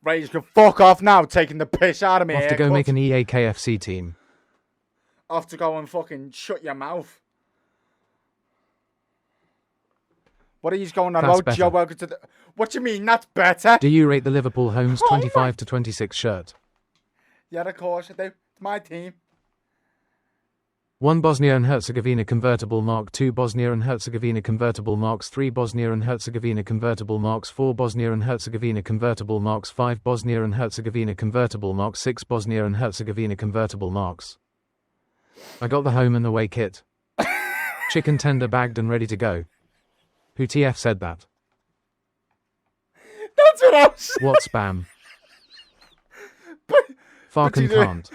Right, you can fuck off now, taking the piss out of me. Off to go make an EA KFC team. Off to go and fucking shut your mouth. What are you going on That's about, Joe? better. Welcome to the... What do you mean, that's better? Do you rate the Liverpool Homes 25-26 shirt? Yeah, of course I do. It's my team. 1 Bosnia and Herzegovina convertible Mark 2 Bosnia and Herzegovina convertible Marks 3 Bosnia and Herzegovina convertible Marks 4 Bosnia and Herzegovina convertible Marks 5 Bosnia and Herzegovina convertible Marks 6 Bosnia and Herzegovina convertible Marks. I got the home and away kit. Chicken tender bagged and ready to go. Who TF said that? That's what I was saying. What spam? But Farkin you do- can't.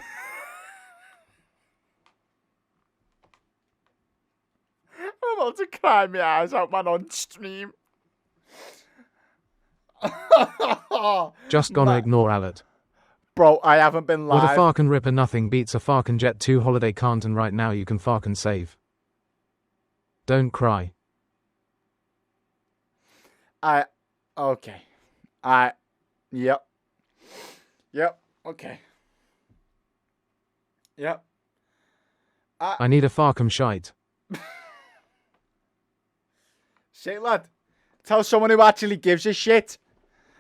I'm about to cry my eyes out, man, on stream. Just gonna Man. ignore Alert. Bro, I haven't been What a live. Farkin Ripper, nothing beats a Farkin Jet 2 holiday can't, and right now you can Farkin save. Don't cry. Okay. Yep. Okay. Yep. I need a Farkham shite. Shit, lad. Tell someone who actually gives a shit.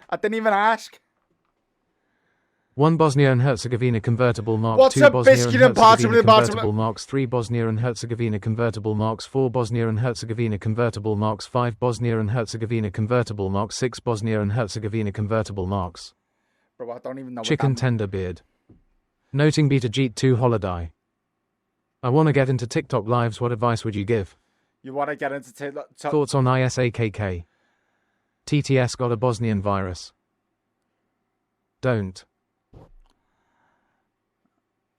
I didn't even ask. 1 Bosnia and Herzegovina convertible Mark What's 2 a Bosnia biscuit and and party Herzegovina with a bottom- convertible Marks 3 Bosnia and Herzegovina convertible Marks 4 Bosnia and Herzegovina convertible Marks 5 Bosnia and Herzegovina convertible Marks 6 Bosnia and Herzegovina convertible Marks. Bro, I don't even know Chicken what that... tender beard. Noting Beta Jeet 2 holiday. I wanna get into TikTok lives, what advice would you give? You want to get into... Thoughts on ISAKK? TTS got a Bosnian virus. Don't.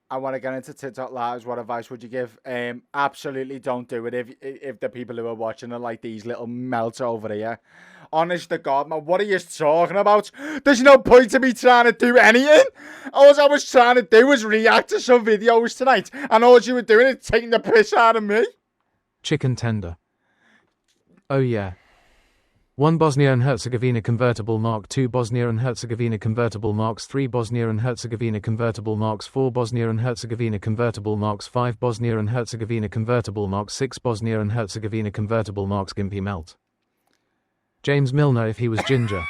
I want to get into TikTok lives. What advice would you give? Absolutely don't do it if the people who are watching are like these little melts over here. Honest to God, man, what are you talking about? There's no point to me trying to do anything. All I was trying to do was react to some videos tonight, and all you were doing is taking the piss out of me. Chicken tender. Oh yeah. 1 Bosnia and Herzegovina convertible Mark 2 Bosnia and Herzegovina convertible Marks 3 Bosnia and Herzegovina convertible Marks 4 Bosnia and Herzegovina convertible Marks 5 Bosnia and Herzegovina convertible Marks 6 Bosnia and Herzegovina convertible Marks Gimpy melt. James Milner if he was ginger.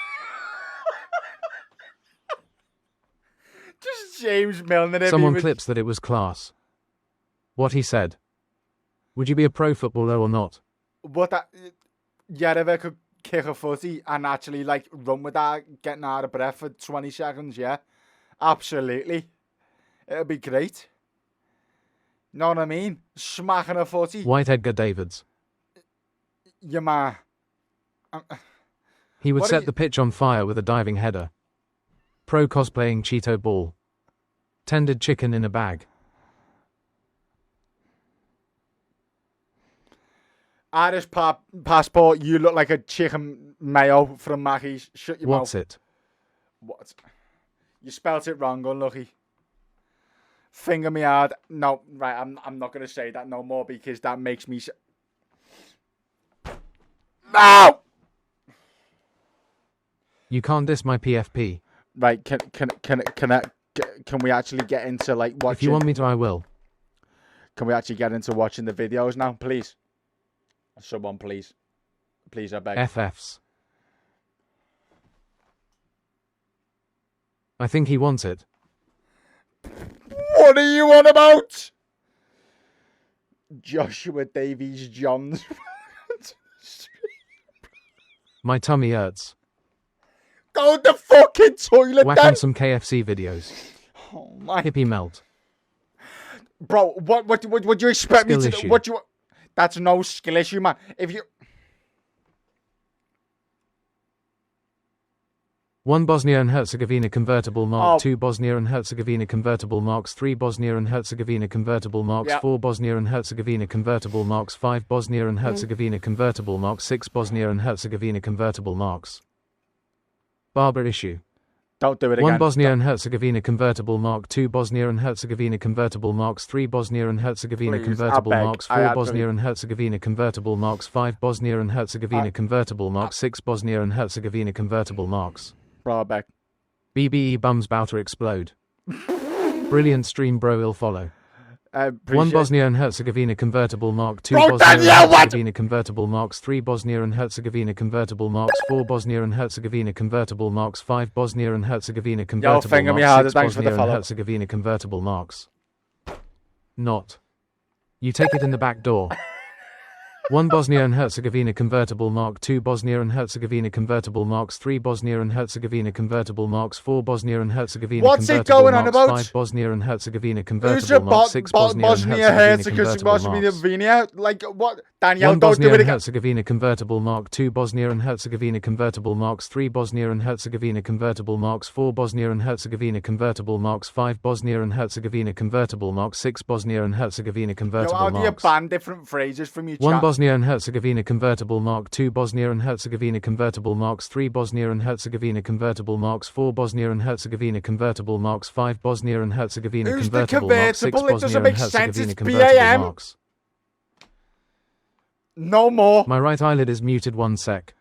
Just James Milner. Someone clips that it was class. What he said. Would you be a pro footballer or not? What that... Yeah, if I could kick a footy and actually like run with that, getting out of breath for 20 seconds, yeah. Absolutely. It'll be great. Know what I mean? Smacking a footy. White Edgar Davids. Yeah, man. He would What are set you- the pitch on fire with a diving header. Pro cosplaying Cheeto ball. Tended chicken in a bag. Irish passport, you look like a chicken mayo from Mackey's. Shut your What's mouth. it? What? You spelt it wrong, unlucky. Finger me hard. No, right, I'm not going to say that no more because that makes me... No! You can't diss my PFP. Right, can we actually get into like watching? If you want me to, I will. Can we actually get into watching the videos now, please? Someone, please. Please, I beg. FFs. I think he wants it. What are you on about? Joshua Davies Johns. My tummy hurts. Go to the fucking toilet Whack then. on some KFC videos. Oh my... Hippie melt. Bro, what do you expect Skill me to issue. do? What you... That's no skill issue, man. If you... 1 Bosnia and Herzegovina convertible Mark Oh. 2 Bosnia and Herzegovina convertible Marks 3 Bosnia and Herzegovina convertible Marks Yep. 4 Bosnia and Herzegovina convertible Marks 5 Bosnia and Herzegovina convertible Marks 6 Bosnia and Herzegovina convertible Marks. Barber issue. Don't do it again. 1 Bosnia and Herzegovina convertible Mark 2 Bosnia and Herzegovina convertible Marks 3 Bosnia and Herzegovina Please, convertible I beg. Marks I 4 absolutely- Bosnia and Herzegovina convertible Marks 5 Bosnia and Herzegovina convertible Marks 6 Bosnia and Herzegovina convertible Marks. Bro, I beg. BBE bums bout to explode. Brilliant stream, bro. Will follow. 1 Appreciate- Bosnia and Herzegovina convertible mark. 2 Bro, Bosnia and Daniel, what? Herzegovina convertible marks. 3 Bosnia and Herzegovina convertible marks. 4 Bosnia and Herzegovina convertible marks. 5 Bosnia and Herzegovina convertible finger me marks. harder, 6 thanks for the Bosnia and follow. Herzegovina convertible marks. Not. You take it in the back door. 1 Bosnia and Herzegovina convertible mark. 2 Bosnia and Herzegovina convertible marks. 3 Bosnia and Herzegovina convertible marks. 4 Bosnia and Herzegovina What's it convertible going on marks. about? 5 Bosnia and Herzegovina Who's convertible your marks. 6 Bosnia and Bosnia Herzegovina convertible marks. Herzegovina? Like, what? Daniel, 1 don't Bosnia do it and again. Herzegovina convertible mark. 2 Bosnia and Herzegovina convertible marks. 3 Bosnia and Herzegovina convertible marks. 4 Bosnia and Herzegovina convertible marks. 5 Bosnia and Herzegovina convertible marks. 6 Bosnia and Herzegovina Yo, convertible how do you marks. ban different phrases from your 1 chat? Bosnia and Herzegovina convertible mark. 2 Bosnia and Herzegovina convertible marks. 3 Bosnia and Herzegovina convertible marks. 4 Bosnia and Herzegovina convertible marks. 5 Bosnia and Herzegovina Who's the convertible marks. 6 convertible? It Bosnia doesn't and make sense, Herzegovina it's convertible BAM. marks. No more. My right eyelid is muted. 1 sec.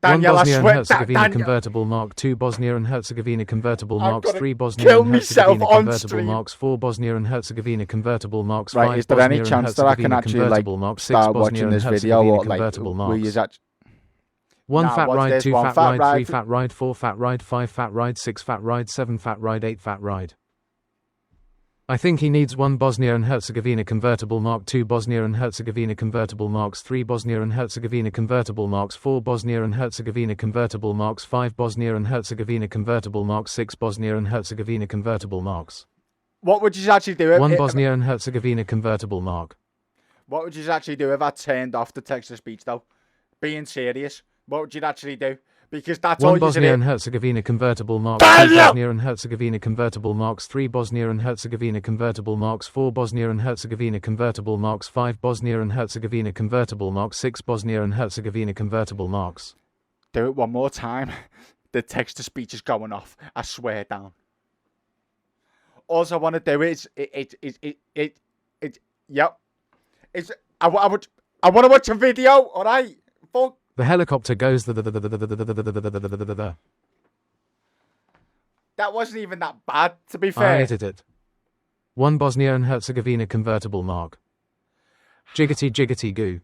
1 Daniel, I Bosnia and swear. Herzegovina Daniel. convertible mark. 2 Bosnia and Herzegovina convertible I'm marks. gonna 3 Bosnia kill and myself Herzegovina on convertible stream. marks. 4 Bosnia and Herzegovina convertible marks. Right, 5 is there any Bosnia and chance that I can Herzegovina actually, like, convertible marks. 6 start Bosnia watching and this video, Herzegovina or, like, convertible will you marks. actually... 1 Nah, fat what's ride, this? 2 One fat fat ride, 3 ride. fat ride, 4 fat ride, 5 fat ride, 6 fat ride, 7 fat ride, 8 fat ride. I think he needs 1 Bosnia and Herzegovina convertible mark. 2 Bosnia and Herzegovina convertible marks. 3 Bosnia and Herzegovina convertible marks. 4 Bosnia and Herzegovina convertible marks. 5 Bosnia and Herzegovina convertible marks. 6 Bosnia and Herzegovina convertible marks. What would you actually do? 1 if, Bosnia and Herzegovina convertible mark. What would you actually do if I turned off the text-to-speech, though? Being serious, what would you actually do? Because that's all 1 you Bosnia and did. Herzegovina convertible marks. 2 Daniel! Bosnia and Herzegovina convertible marks. 3 Bosnia and Herzegovina convertible marks. 4 Bosnia and Herzegovina convertible marks. 5 Bosnia and Herzegovina convertible marks. 6 Bosnia and Herzegovina convertible marks. Do it one more time. The text-to-speech is going off. I swear down. All I want to do is yep. I want to watch a video. All right. Fuck. The helicopter goes the. That wasn't even that bad, to be I fair. edited it. 1 Bosnia and Herzegovina convertible mark. Jiggity jiggity goo.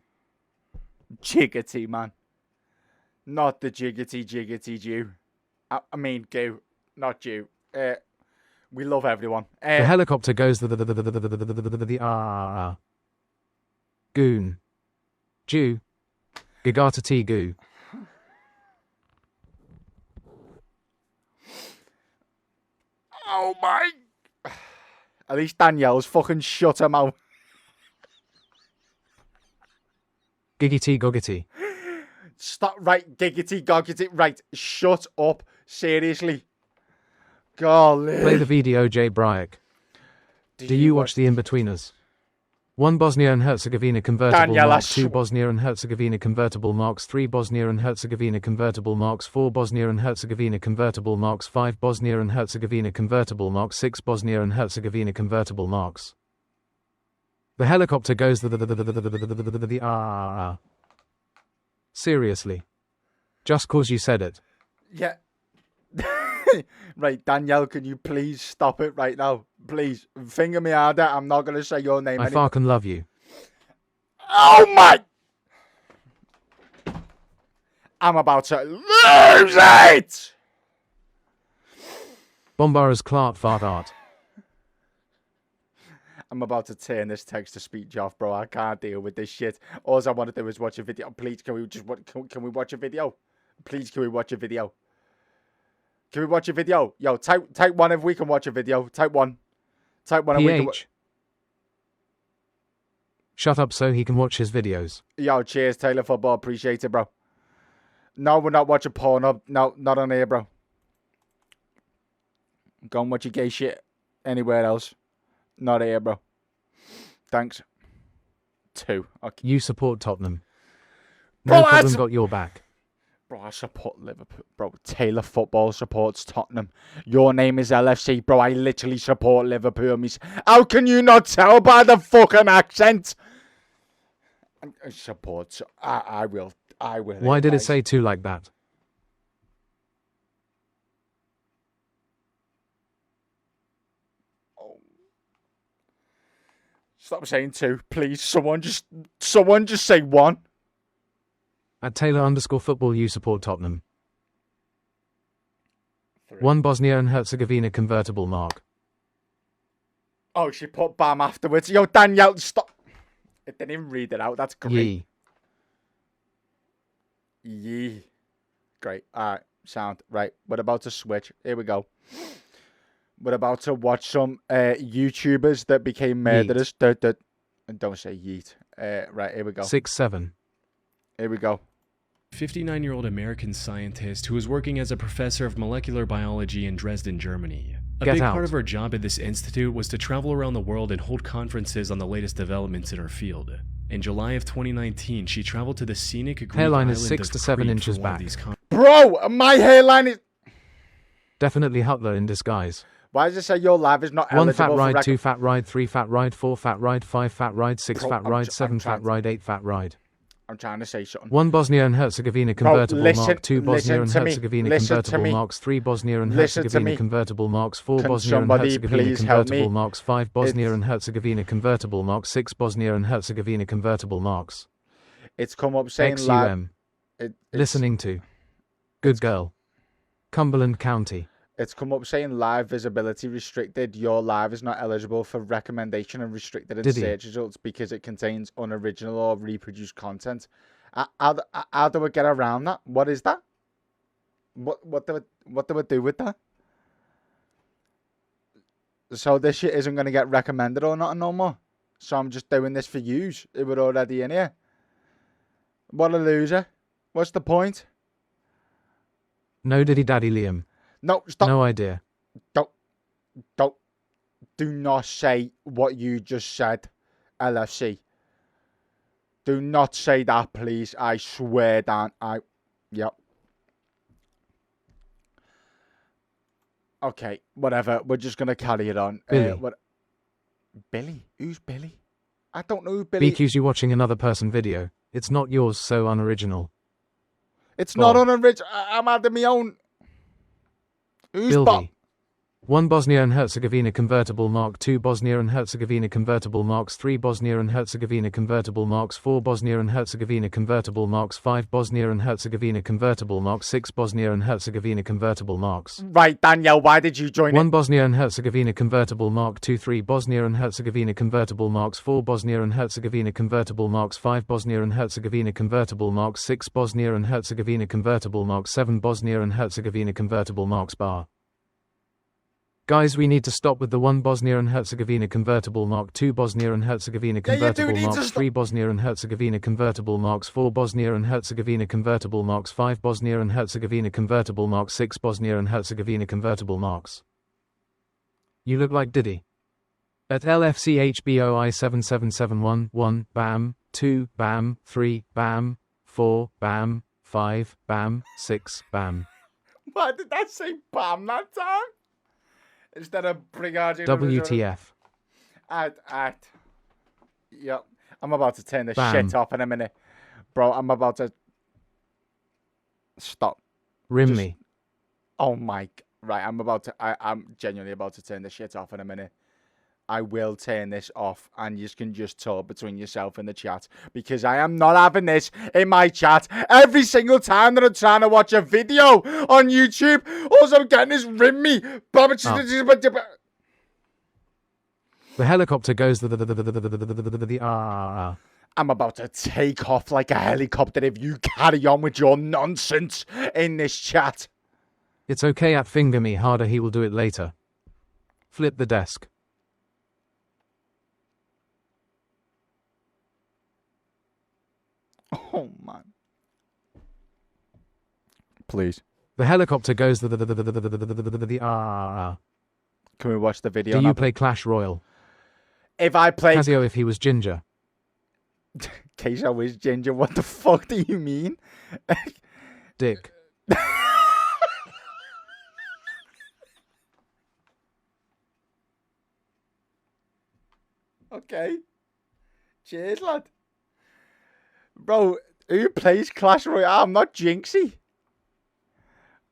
Jiggity, man. Not the jiggity Jew. I mean, goo, not Jew. We love everyone. The helicopter goes the. Goon. Jew. Gigata T goo. Oh my. At least Danielle's fucking shut her mouth. Giggity goggity. Stop, right, giggity, goggity, right, shut up, seriously. Golly. Play the video, Jay Bryack. Do you watch The In-Betweeners? 1 Bosnia and Herzegovina convertible Daniela, marks. 2 Bosnia and Herzegovina convertible marks. 3 Bosnia and Herzegovina convertible marks. 4 Bosnia and Herzegovina convertible marks. 5 Bosnia and Herzegovina convertible marks. 6 Bosnia and Herzegovina convertible marks. The helicopter goes the. Seriously. Just cause you said it. Yeah. Right, Danielle, can you please stop it right now? Please. Finger me harder. I'm not going to say your name I anymore. fucking love you. Oh my! I'm about to lose it! Bombara's Clark fart art. I'm about to turn this text-to-speech off, bro. I can't deal with this shit. All I want to do is watch a video. Please, can we just can we watch a video? Please, can we watch a video? Can we watch a video? Yo, type 1 if we can watch a video. Type 1. Type 1 if we can. PH. Shut up so he can watch his videos. Yo, cheers, Taylor Football. Appreciate it, bro. No, we're not watching Pornhub. No, not on here, bro. Go and watch your gay shit anywhere else. Not here, bro. Thanks. 2. Okay. You support Tottenham. Bro, No I problem, su- got your back. Bro, I support Liverpool. Bro, Taylor Football supports Tottenham. Your name is LFC. Bro, I literally support Liverpool. How can you not tell by the fucking accent? I support. I will. I will. Why did it guys. say 2 like that? Stop saying 2, please. Someone just say 1. At Taylor_football, you support Tottenham. 3. 1 Bosnia and Herzegovina convertible mark. Oh, she put BAM afterwards. Yo, Danielle, stop. It didn't even read it out. That's great. Yee. Great. All right. Sound. Right. We're about to switch. Here we go. We're about to watch some YouTubers that became murderers. Don't say yeet. Right. Here we go. 6-7. Here we go. 59-year-old American scientist who was working as a professor of molecular biology in Dresden, Germany. A Get big out. part of her job at this institute was to travel around the world and hold conferences on the latest developments in her field. In July of 2019, she traveled to the scenic Greek Hairline island is 6 of to 7 Crete inches for one of back. these Bro, my hairline is... Definitely Hitler in disguise. Why does it say your live is not 1 eligible fat for ride, rec- 2 fat ride, 3 fat ride, 4 fat ride, 5 fat ride, 6 Bro, fat I'm ride, tr- 7 I'm fat trying to- ride, 8 fat ride. I'm trying to say something. 1 Bosnia and Herzegovina convertible listen- mark. 2 Bosnia and listen to me. Herzegovina Listen to convertible me. marks. 3 Bosnia and Listen to Herzegovina me. convertible marks. 4 Can Bosnia and somebody Herzegovina please help convertible me? marks. 5 Bosnia It's- and Herzegovina convertible marks. 6 Bosnia and Herzegovina convertible marks. It's come up saying live. XUM. It's, Listening to. Good girl. Cumberland County. It's come up saying live visibility restricted. Your live is not eligible for recommendation and restricted in Did he? search results because it contains unoriginal or reproduced content. How do we get around that? What is that? What do we do with that? So this shit isn't going to get recommended or not no more. So I'm just doing this for yous who were already in here. What a loser. What's the point? No diddy daddy Liam. No, stop. No idea. Do not say what you just said, LFC. Do not say that, please. I swear down. Yep. Okay, whatever. We're just gonna carry it on. Billy. Billy? Who's Billy? I don't know who Billy. BQ's you watching another person video. It's not yours, so unoriginal. It's not Bob. unoriginal. I'm adding my own. Who's Bob? Bilby. 1 Bosnia and Herzegovina convertible mark. 2 Bosnia and Herzegovina convertible marks. 3 Bosnia and Herzegovina convertible marks. 4 Bosnia and Herzegovina convertible marks. 5 Bosnia and Herzegovina convertible marks. 6 Bosnia and Herzegovina convertible marks. Right, Danielle. Why did you join 1 it? Bosnia and Herzegovina convertible mark. 2 3 Bosnia and Herzegovina convertible marks. 4 Bosnia and Herzegovina convertible marks. 5 Bosnia and Herzegovina convertible marks. 6 Bosnia and Herzegovina convertible marks. 7 Bosnia and Herzegovina convertible marks bar. Guys, we need to stop with the 1 Bosnia and Herzegovina convertible mark. 2 Bosnia and Herzegovina Yeah, you do convertible need to marks. stop. 3 Bosnia and Herzegovina convertible marks. 4 Bosnia and Herzegovina convertible marks. 5 Bosnia and Herzegovina convertible marks. 6 Bosnia and Herzegovina convertible marks. You look like Diddy. At LFCHBOI 7771 1 BAM 2 BAM 3 BAM 4 BAM 5 BAM 6 BAM. Why did that say BAM that time? Instead of Brigadier. WTF. Yep. I'm about to turn this Bam. shit off in a minute. Bro, I'm about to stop. Rim Just- me. Oh my right, I'm genuinely about to turn this shit off in a minute. I will turn this off and you can just talk between yourself and the chat because I am not having this in my chat every single time that I'm trying to watch a video on YouTube. All I'm getting is rim me. The helicopter goes I'm about to take off like a helicopter if you carry on with your nonsense in this chat. It's okay at finger me harder, he will do it later. Flip the desk. Oh man. Please. The helicopter goes Can we watch the video Do now? you play Clash Royale? If I play Casio if he was ginger. Queso is ginger, what the fuck do you mean? Dick. Okay. Cheers, lad. Bro, who plays Clash Royale? I'm not Jinxie.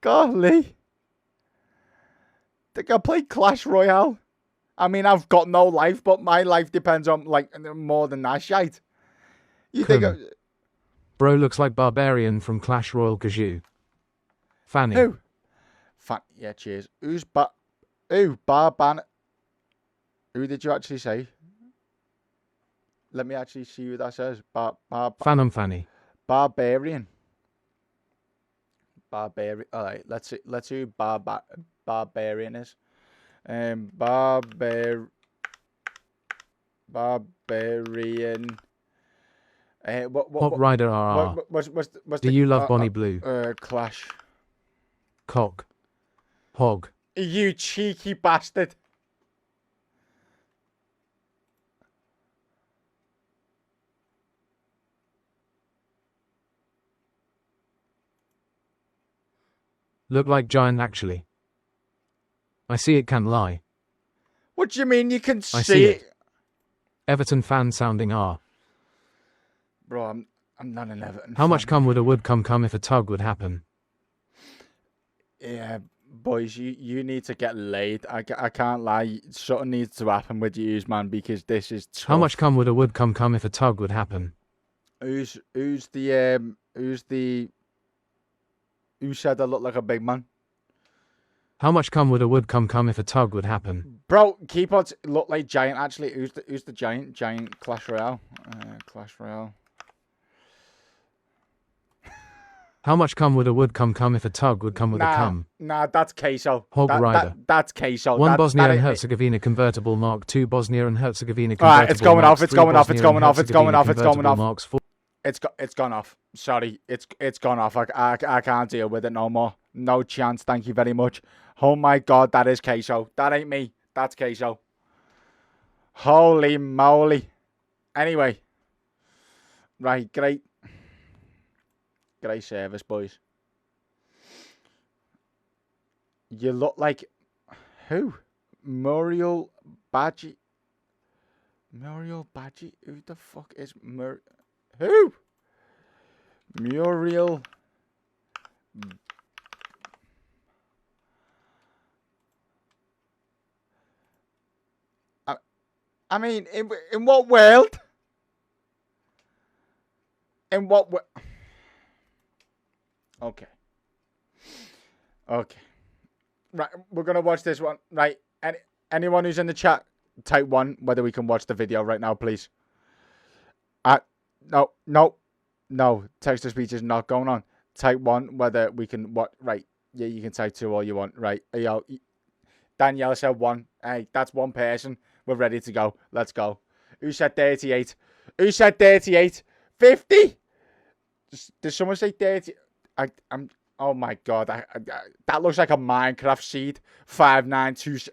Golly. Think I play Clash Royale. I mean, I've got no life, but my life depends on, like, more than that shite. You think... Kun. Bro looks like Barbarian from Clash Royale Kaju. Fanny. Who? Yeah, cheers. Who's Barban? Who did you actually say? Let me actually see who that says. Phantom Fanny. Barbarian. Barbarian. All right, let's see who Barbarian is. Barbarian. Hot Rider RR. Do you love Bonnie Blue? Clash. Cock. Hog. You cheeky bastard. Look like giant actually. I see it can't lie. What do you mean you can I see see it? it. Everton fan sounding R. Bro, I'm not an Everton How fan. much cum would a would come if a tug would happen? Yeah, boys, you need to get laid. I can't lie. Something needs to happen with you, man, because this is tough. How much cum would a would come if a tug would happen? Who said I look like a big man? How much cum would a would come if a tug would happen? Bro, keyboards look like giant. Actually, who's the giant? Giant Clash Royale. Clash Royale. How much cum would a would come if a tug would come with a cum? Nah, that's queso. Hog Rider. That's queso. One That Bosnia and ain't me. Herzegovina convertible Mark 2 Bosnia and Herzegovina All convertible right, it's going Mark off. It's 3 going off. It's Bosnia going and off. It's going Herzegovina off. It's going convertible off. Marks 4. It's gone off. Sorry, it's gone off. I can't deal with it no more. No chance. Thank you very much. Oh my god, that is queso. That ain't me. That's queso. Holy moly. Anyway, right, great service, boys. You look like who? Muriel Badgie. Muriel Badgie. Who the fuck is who? Muriel. I mean, in what world? In what world? Okay. Okay. Right, we're going to watch this one. Right, anyone who's in the chat, type 1 whether we can watch the video right now, please. No, text-to-speech is not going on. Type 1 whether we can watch. Right, yeah, you can type 2 all you want. Right, yo, Danielle said 1. Hey, that's one person. We're ready to go. Let's go. Who said 38? Who said 38? 50? Did someone say 30? I'm. Oh my god, that looks like a Minecraft seed. 592.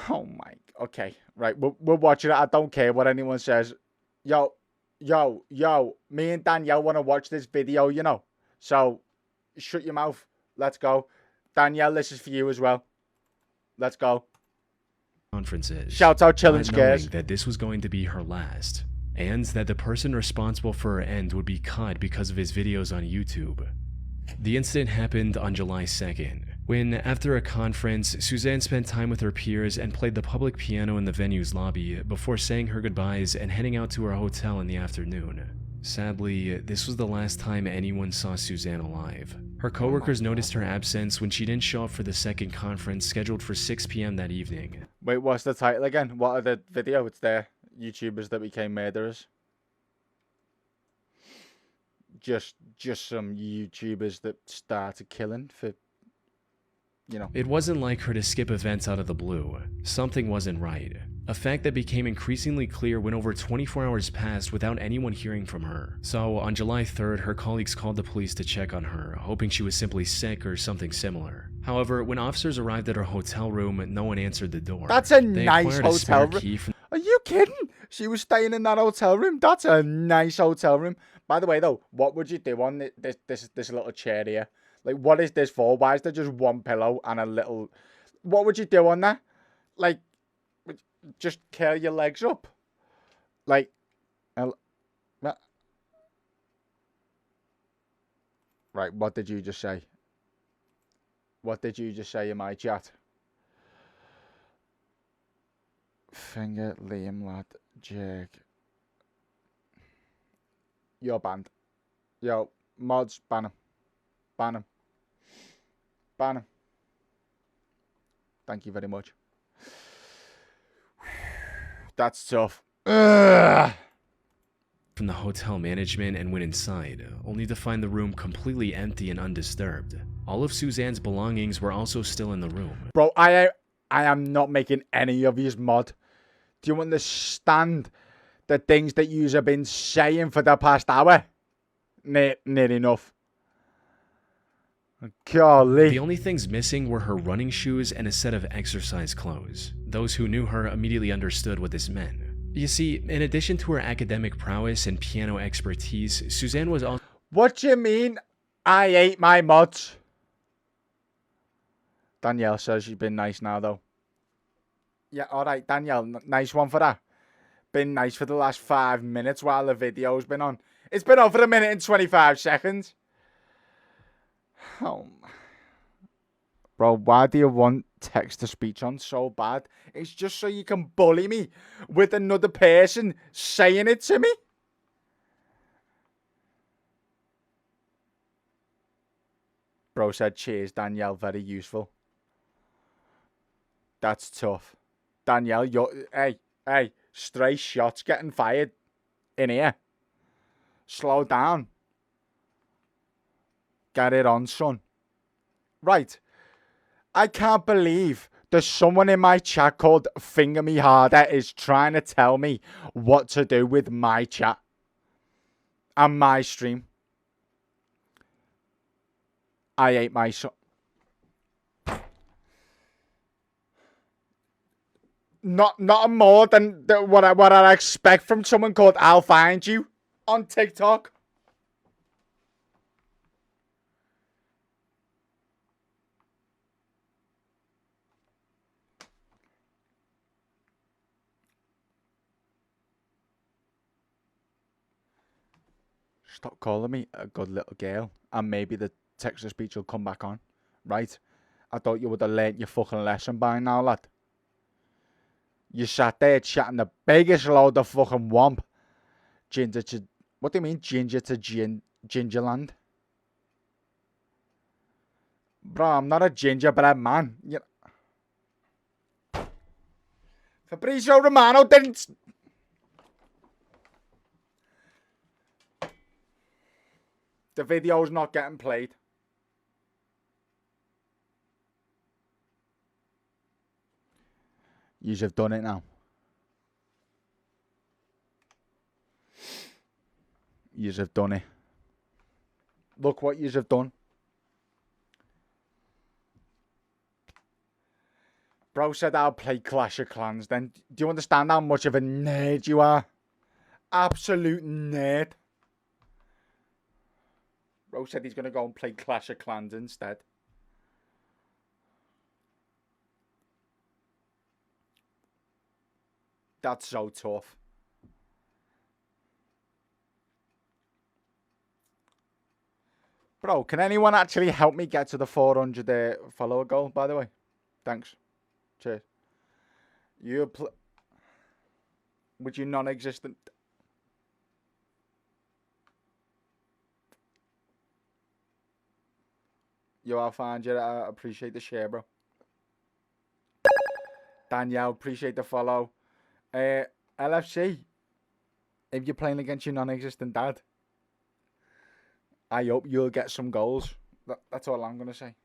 Oh my. Okay, right. We're watching it. I don't care what anyone says. Yo. Me and Danielle want to watch this video, you know. So, shut your mouth. Let's go. Danielle, this is for you as well. Let's go. Conferences. Shout out Chillin' not Scares. knowing that this was going to be her last, and that the person responsible for her end would be cut because of his videos on YouTube. The incident happened on July 2nd, when, after a conference, Suzanne spent time with her peers and played the public piano in the venue's lobby before saying her goodbyes and heading out to her hotel in the afternoon. Sadly, this was the last time anyone saw Suzanne alive. Her coworkers noticed her absence when she didn't show up for the second conference scheduled for 6 p.m. that evening. Wait, what's the title again? What are the video? It's there. YouTubers that became murderers. Just some YouTubers that started killing for, you know. It wasn't like her to skip events out of the blue. Something wasn't right. A fact that became increasingly clear when over 24 hours passed without anyone hearing from her. So, on July 3rd, her colleagues called the police to check on her, hoping she was simply sick or something similar. However, when officers arrived at her hotel room, no one answered the door. That's a They nice acquired a spare hotel room. key from Are you kidding? She was staying in that hotel room. That's a nice hotel room. By the way, though, what would you do on this little chair here? Like, what is this for? Why is there just one pillow and a little... What would you do on that? Like, just curl your legs up? Like... Right, what did you just say? What did you just say in my chat? Finger Liam lad Jake. You're banned. Yo, mods, ban him. Ban him. Ban him. Thank you very much. That's tough. Ugh. From the hotel management and went inside, only to find the room completely empty and undisturbed. All of Suzanne's belongings were also still in the room. Bro, I am not making any of these mod. Do you understand the things that you have been saying for the past hour? Near enough. Golly. The only things missing were her running shoes and a set of exercise clothes. Those who knew her immediately understood what this meant. You see, in addition to her academic prowess and piano expertise, Suzanne was also... What do you mean I ate my mods? Danielle says she's been nice now, though. Yeah, alright, Danielle, nice one for that. Been nice for the last 5 minutes while the video's been on. It's been on for 1 minute and 25 seconds. Oh, bro, why do you want text-to-speech on so bad? It's just so you can bully me with another person saying it to me? Bro said, cheers, Danielle, very useful. That's tough. Danielle, you're... Hey, stray shots getting fired in here. Slow down. Get it on, son. Right. I can't believe there's someone in my chat called Finger Me Harder is trying to tell me what to do with my chat and my stream. I ate my son. Not more than what I expect from someone called I'll Find You on TikTok. Stop calling me a good little girl, and maybe the text-to-speech will come back on, right? I thought you would have learnt your fucking lesson by now, lad. You sat there chatting the biggest load of fucking womp. Ginger to... What do you mean, ginger to Gingerland? Bro, I'm not a gingerbread man. You... Fabrizio Romano didn't... The video's not getting played. Yous have done it now. Yous have done it. Look what yous have done. Bro said I'll play Clash of Clans then. Do you understand how much of a nerd you are? Absolute nerd. Bro said he's going to go and play Clash of Clans instead. That's so tough. Bro, can anyone actually help me get to the 400 follower goal, by the way? Thanks. Cheers. Would you non-existent... Yo, I'll find you. I appreciate the share, bro. Danielle, appreciate the follow. LFC, if you're playing against your non-existent dad, I hope you'll get some goals. That's all I'm going to say.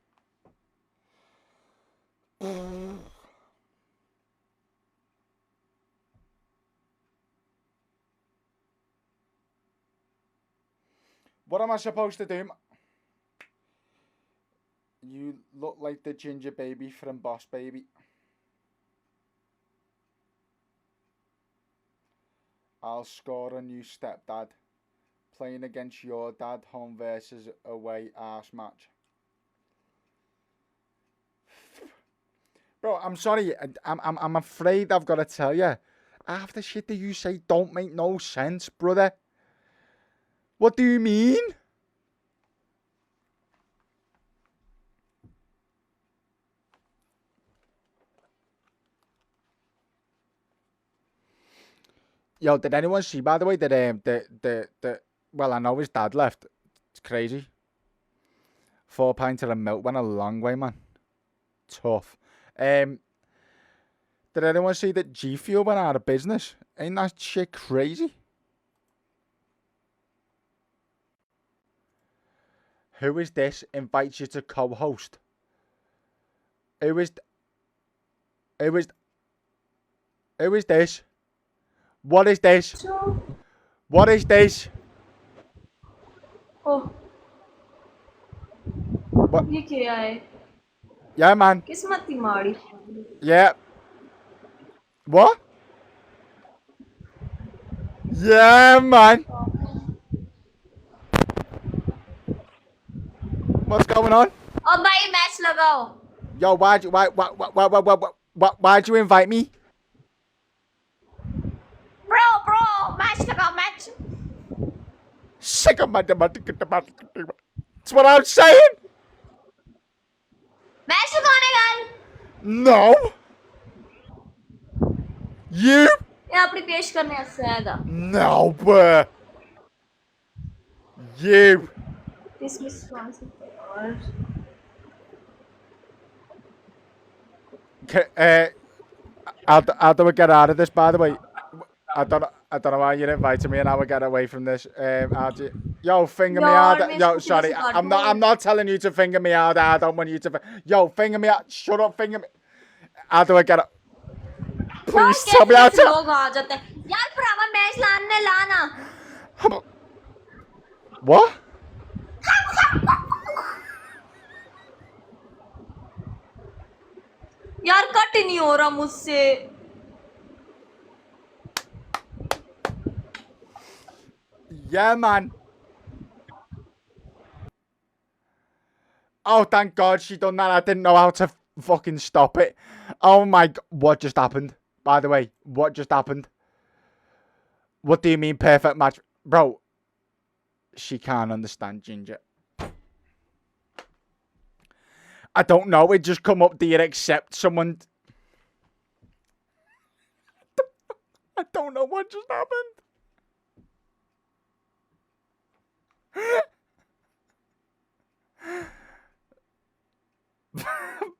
What am I supposed to do? You look like the ginger baby from Boss Baby. I'll score a new stepdad. Playing against your dad, home versus away arse match. Bro, I'm sorry. I'm afraid I've got to tell you. Half the shit that you say don't make no sense, brother. What do you mean? Yo, did anyone see, by the way, that well, I know his dad left. It's crazy. 4 pints of milk went a long way, man. Tough. Did anyone see that G Fuel went out of business? Ain't that shit crazy? Who is this? Invites you to co-host. Who is this? What is this? What is this? Oh What? ये क्या है Yeah, man. किस्मत ही माड़ी Yeah. What? Yeah, man. What's going on? और भाई match लगाओ Yo, why'd you invite me? Bro match लगाओ match Sick of my That's what I'm saying. Match लगाने का No. You? ये अपनी पेश करने से आएगा No, bruh. You. डिसमिस कौन से और How do we get out of this, by the way? I don't know why you invited me, and how we get away from this. Yo, finger me Yaar, out. मैं Yo, इसको sorry, किसी से I'm not telling you to finger me out. I don't want you to. Yo, finger me out. Shut up, finger me. How do I get out? Please tell me how to. लोग आ जाते हैं यार भरावा match लाने लाना What? यार cut ही नहीं हो रहा मुझसे Yeah, man. Oh, thank God she done that. I didn't know how to fucking stop it. Oh my God. What just happened? By the way, what just happened? What do you mean perfect match? Bro, she can't understand Ginger. I don't know. It just come up. Do you accept someone? I don't know what just happened.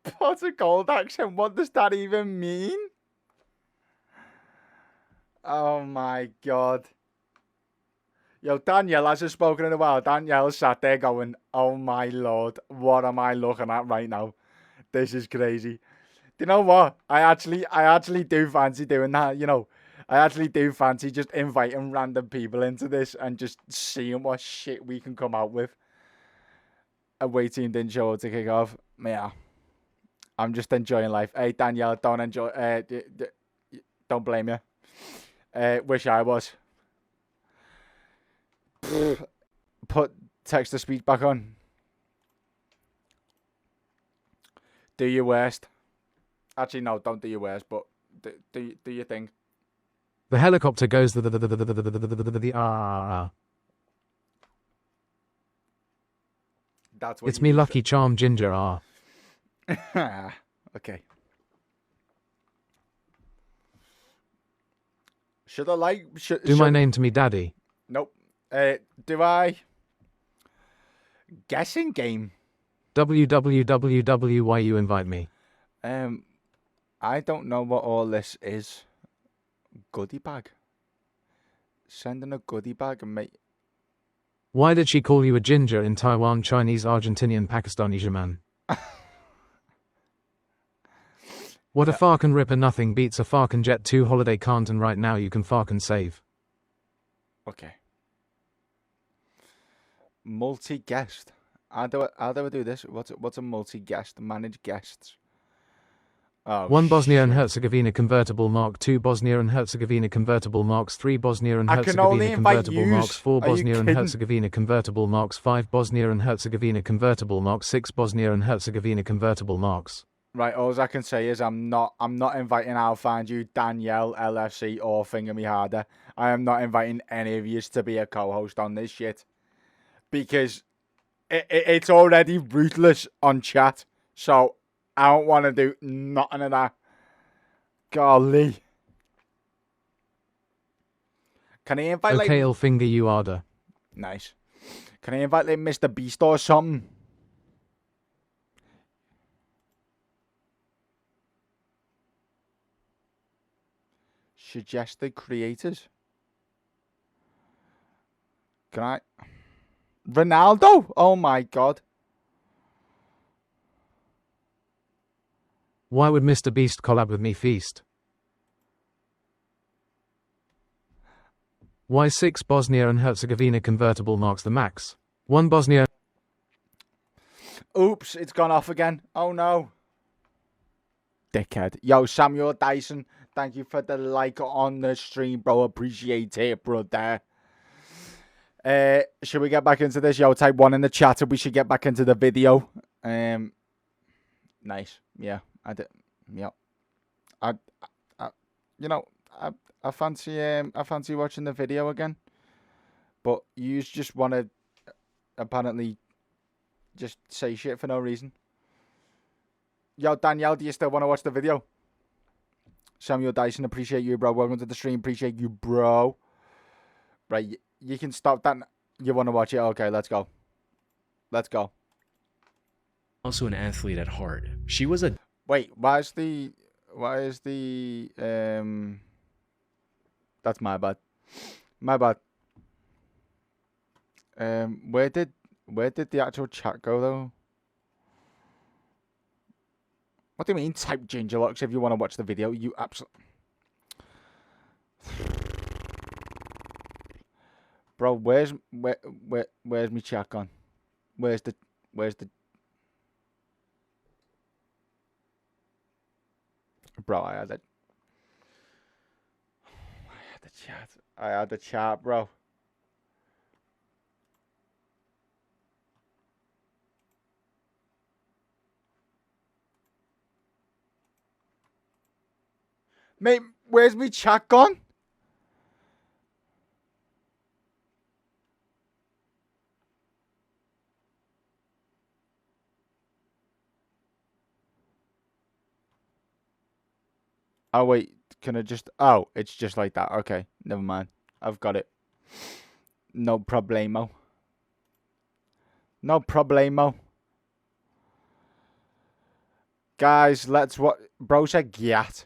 Pot of gold accent. What does that even mean? Oh my God. Yo, Danielle hasn't spoken in a while. Danielle sat there going, oh my Lord, what am I looking at right now? This is crazy. Do you know what? I actually do fancy doing that, you know. I actually do fancy just inviting random people into this and just seeing what shit we can come out with. A away team didn't show up to kick off. Yeah. I'm just enjoying life. Hey, Danielle, don't enjoy. Don't blame you. Wish I was. Put text to speech back on. Do your worst. Actually, no, don't do your worst, but do your thing. The helicopter goes the That's what It's you me, use Lucky Charm Ginger R. Okay. Should I Do my name to me, Daddy. Nope. Do I? Guessing game. www. Why you invite me? I don't know what all this is. Goodie bag. Sending a goodie bag and make. Why did she call you a ginger in Taiwan, Chinese, Argentinian, Pakistani shaman? What a Farkin ripper, nothing beats a Farkin Jet 2 holiday can't, and right now you can Farkin save. Okay. Multi-guest. How do I do this? What's a multi-guest? Manage guests. Oh, 1 Bosnia and shit. Herzegovina convertible Mark 2 Bosnia and Herzegovina convertible Marks 3 Bosnia and I can only Herzegovina invite convertible yous. Marks 4 Are you Bosnia and kidding? Herzegovina convertible Marks 5 Bosnia and Herzegovina convertible Marks 6 Bosnia and Herzegovina convertible Marks. Right, all I can say is I'm not inviting I'll find you, Danielle, LFC, or Finger Me Harder. I am not inviting any of you to be a co-host on this shit. Because it's already ruthless on chat. So I don't want to do nothing of that. Golly. Can I invite Okay, I'll finger you harder. Nice. Can I invite like Mr. Beast or something? Suggested creators. Can I? Ronaldo? Oh my god. Why would Mr. Beast collab with me, Feast? Why 6 Bosnia and Herzegovina convertible marks the max? 1 Bosnia. Oops, it's gone off again. Oh no. Dickhead. Yo, Samuel Dyson, thank you for the like on the stream, bro. Appreciate it, brother. Should we get back into this? Yo, type 1 in the chat and we should get back into the video. Nice. Yeah, I did. Yeah. You know, I fancy watching the video again. But you just want to apparently just say shit for no reason. Yo, Danielle, do you still want to watch the video? Samuel Dyson, appreciate you, bro. Welcome to the stream. Appreciate you, bro. Right, you can stop that. You want to watch it? Okay, let's go. Let's go. Also an athlete at heart. She was a... Wait, why is the that's my bad. My bad. Where did the actual chat go though? What do you mean type Ginger Locks if you want to watch the video? You absolutely... Bro, where's my chat gone? Where's the Bro, I had the chat. I had the chat, bro. Mate, where's my chat gone? Oh, wait. Can I just... Oh, it's just like that. Okay. Never mind. I've got it. No problemo. No problemo. Guys, let's watch... Bro said gyat.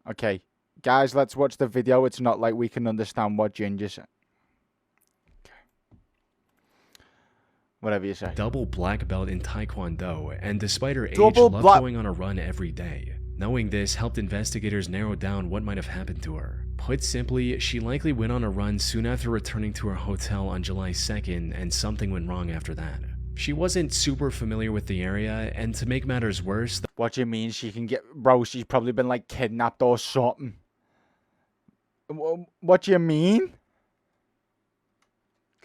Okay. Guys, let's watch the video. It's not like we can understand what Ginger said. Okay. Whatever you say. double black belt in Taekwondo, and despite her age, Double loved black- going on a run every day. Knowing this helped investigators narrow down what might have happened to her. Put simply, she likely went on a run soon after returning to her hotel on July 2nd, and something went wrong after that. She wasn't super familiar with the area, and to make matters worse, What do you mean she can get... Bro, she's probably been, like, kidnapped or something. What do you mean?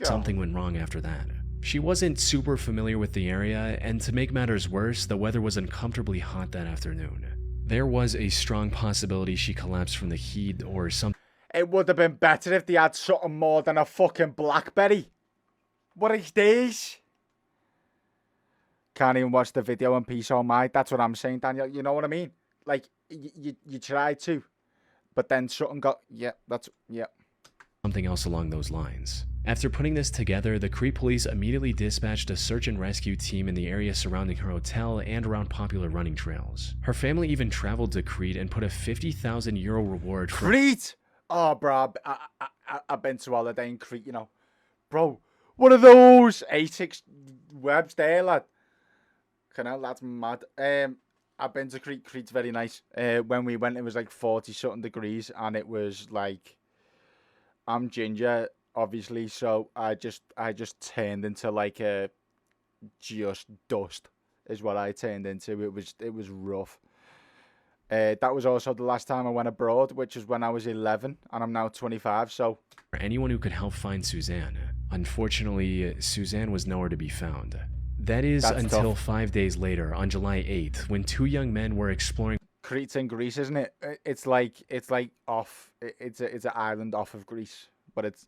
something went wrong after that. She wasn't super familiar with the area, and to make matters worse, the weather was uncomfortably hot that afternoon. There was a strong possibility she collapsed from the heat or something. It would have been better if they had something more than a fucking BlackBerry. What is this? Can't even watch the video in peace or mind. That's what I'm saying, Daniel. You know what I mean? Like, you tried to, but then something got... Yeah, that's... Yeah. Something else along those lines. After putting this together, the Crete police immediately dispatched a search and rescue team in the area surrounding her hotel and around popular running trails. Her family even traveled to Crete and put a €50,000 reward for... Crete! Oh, bro, I've been to holiday in Crete, you know. Bro, what are those ASICs webs there, lad? That's mad. I've been to Crete. Crete's very nice. When we went, it was like 40-something degrees, and it was like... I'm ginger, obviously, so I just turned into like a just dust is what I turned into. It was rough. That was also the last time I went abroad, which is when I was 11, and I'm now 25. So anyone who could help find Suzanne. Unfortunately, Suzanne was nowhere to be found. That is That's until tough. 5 days later, on July 8th, when two young men were exploring Crete's in Greece, isn't it? It's like off. It's an island off of Greece, but it's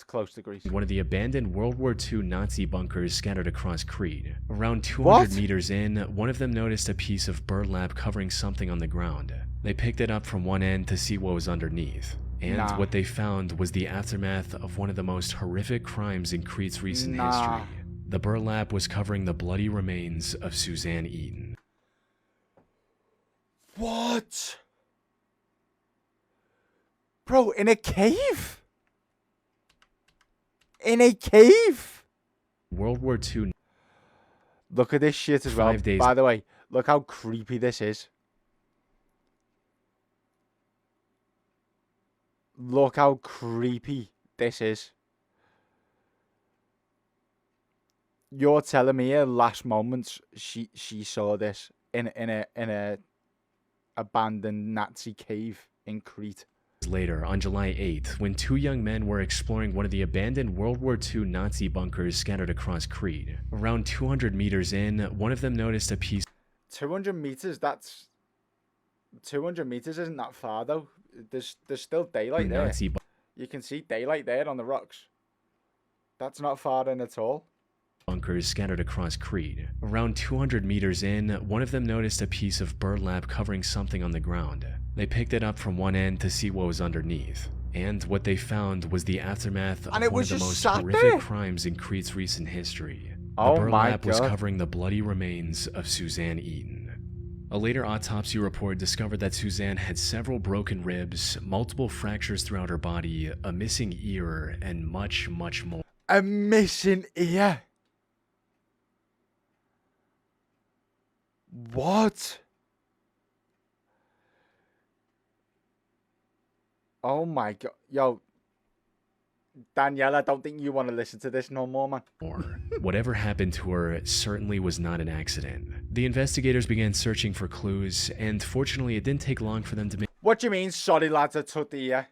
close to Greece. one of the abandoned World War II Nazi bunkers scattered across Crete. Around 200 What? meters in, one of them noticed a piece of burlap covering something on the ground. They picked it up from one end to see what was underneath. And Nah. what they found was the aftermath of one of the most horrific crimes in Crete's recent Nah. history. The burlap was covering the bloody remains of Suzanne Eaton. What? Bro, in a cave? In a cave? World War II. Look at this shit as well. 5 days. By the way, look how creepy this is. Look how creepy this is. You're telling me her last moments she saw this in a abandoned Nazi cave in Crete. Later, on July 8th, when two young men were exploring one of the abandoned World War II Nazi bunkers scattered across Crete. Around 200 meters in, one of them noticed a piece 200 meters, that's 200 meters isn't that far though. There's still daylight of there. Nazi You can see daylight there on the rocks. That's not far in at all. bunkers scattered across Crete. Around 200 meters in, one of them noticed a piece of burlap covering something on the ground. They picked it up from one end to see what was underneath. And what they found was the aftermath of And it one was of the just most sat horrific there. crimes in Crete's recent history. Oh The my burlap was God. covering the bloody remains of Suzanne Eaton. A later autopsy report discovered that Suzanne had several broken ribs, multiple fractures throughout her body, a missing ear, and much, much more. A missing ear. What? Oh my god. Yo. Danielle, I don't think you want to listen to this no more, man. Whatever happened to her certainly was not an accident. The investigators began searching for clues, and fortunately it didn't take long for them to make What do you mean, sorry lads, I took the ear?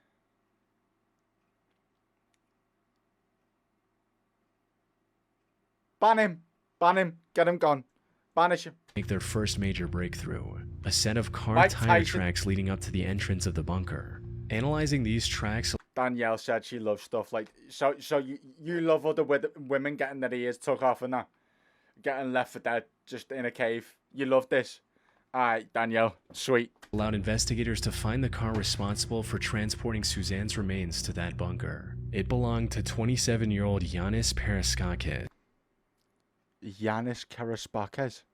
Ban him. Ban him. Get him gone. Banish him. their first major breakthrough, a set of car Mike tire Tyson. tracks leading up to the entrance of the bunker. Analyzing these tracks Danielle said she loves stuff like so. You love other women getting their ears took off and that, getting left for dead just in a cave. You love this, alright, Danielle. Sweet. allowed investigators to find the car responsible for transporting Suzanne's remains to that bunker. It belonged to 27-year-old Yanis Paraskakis, Yanis Karaspakis.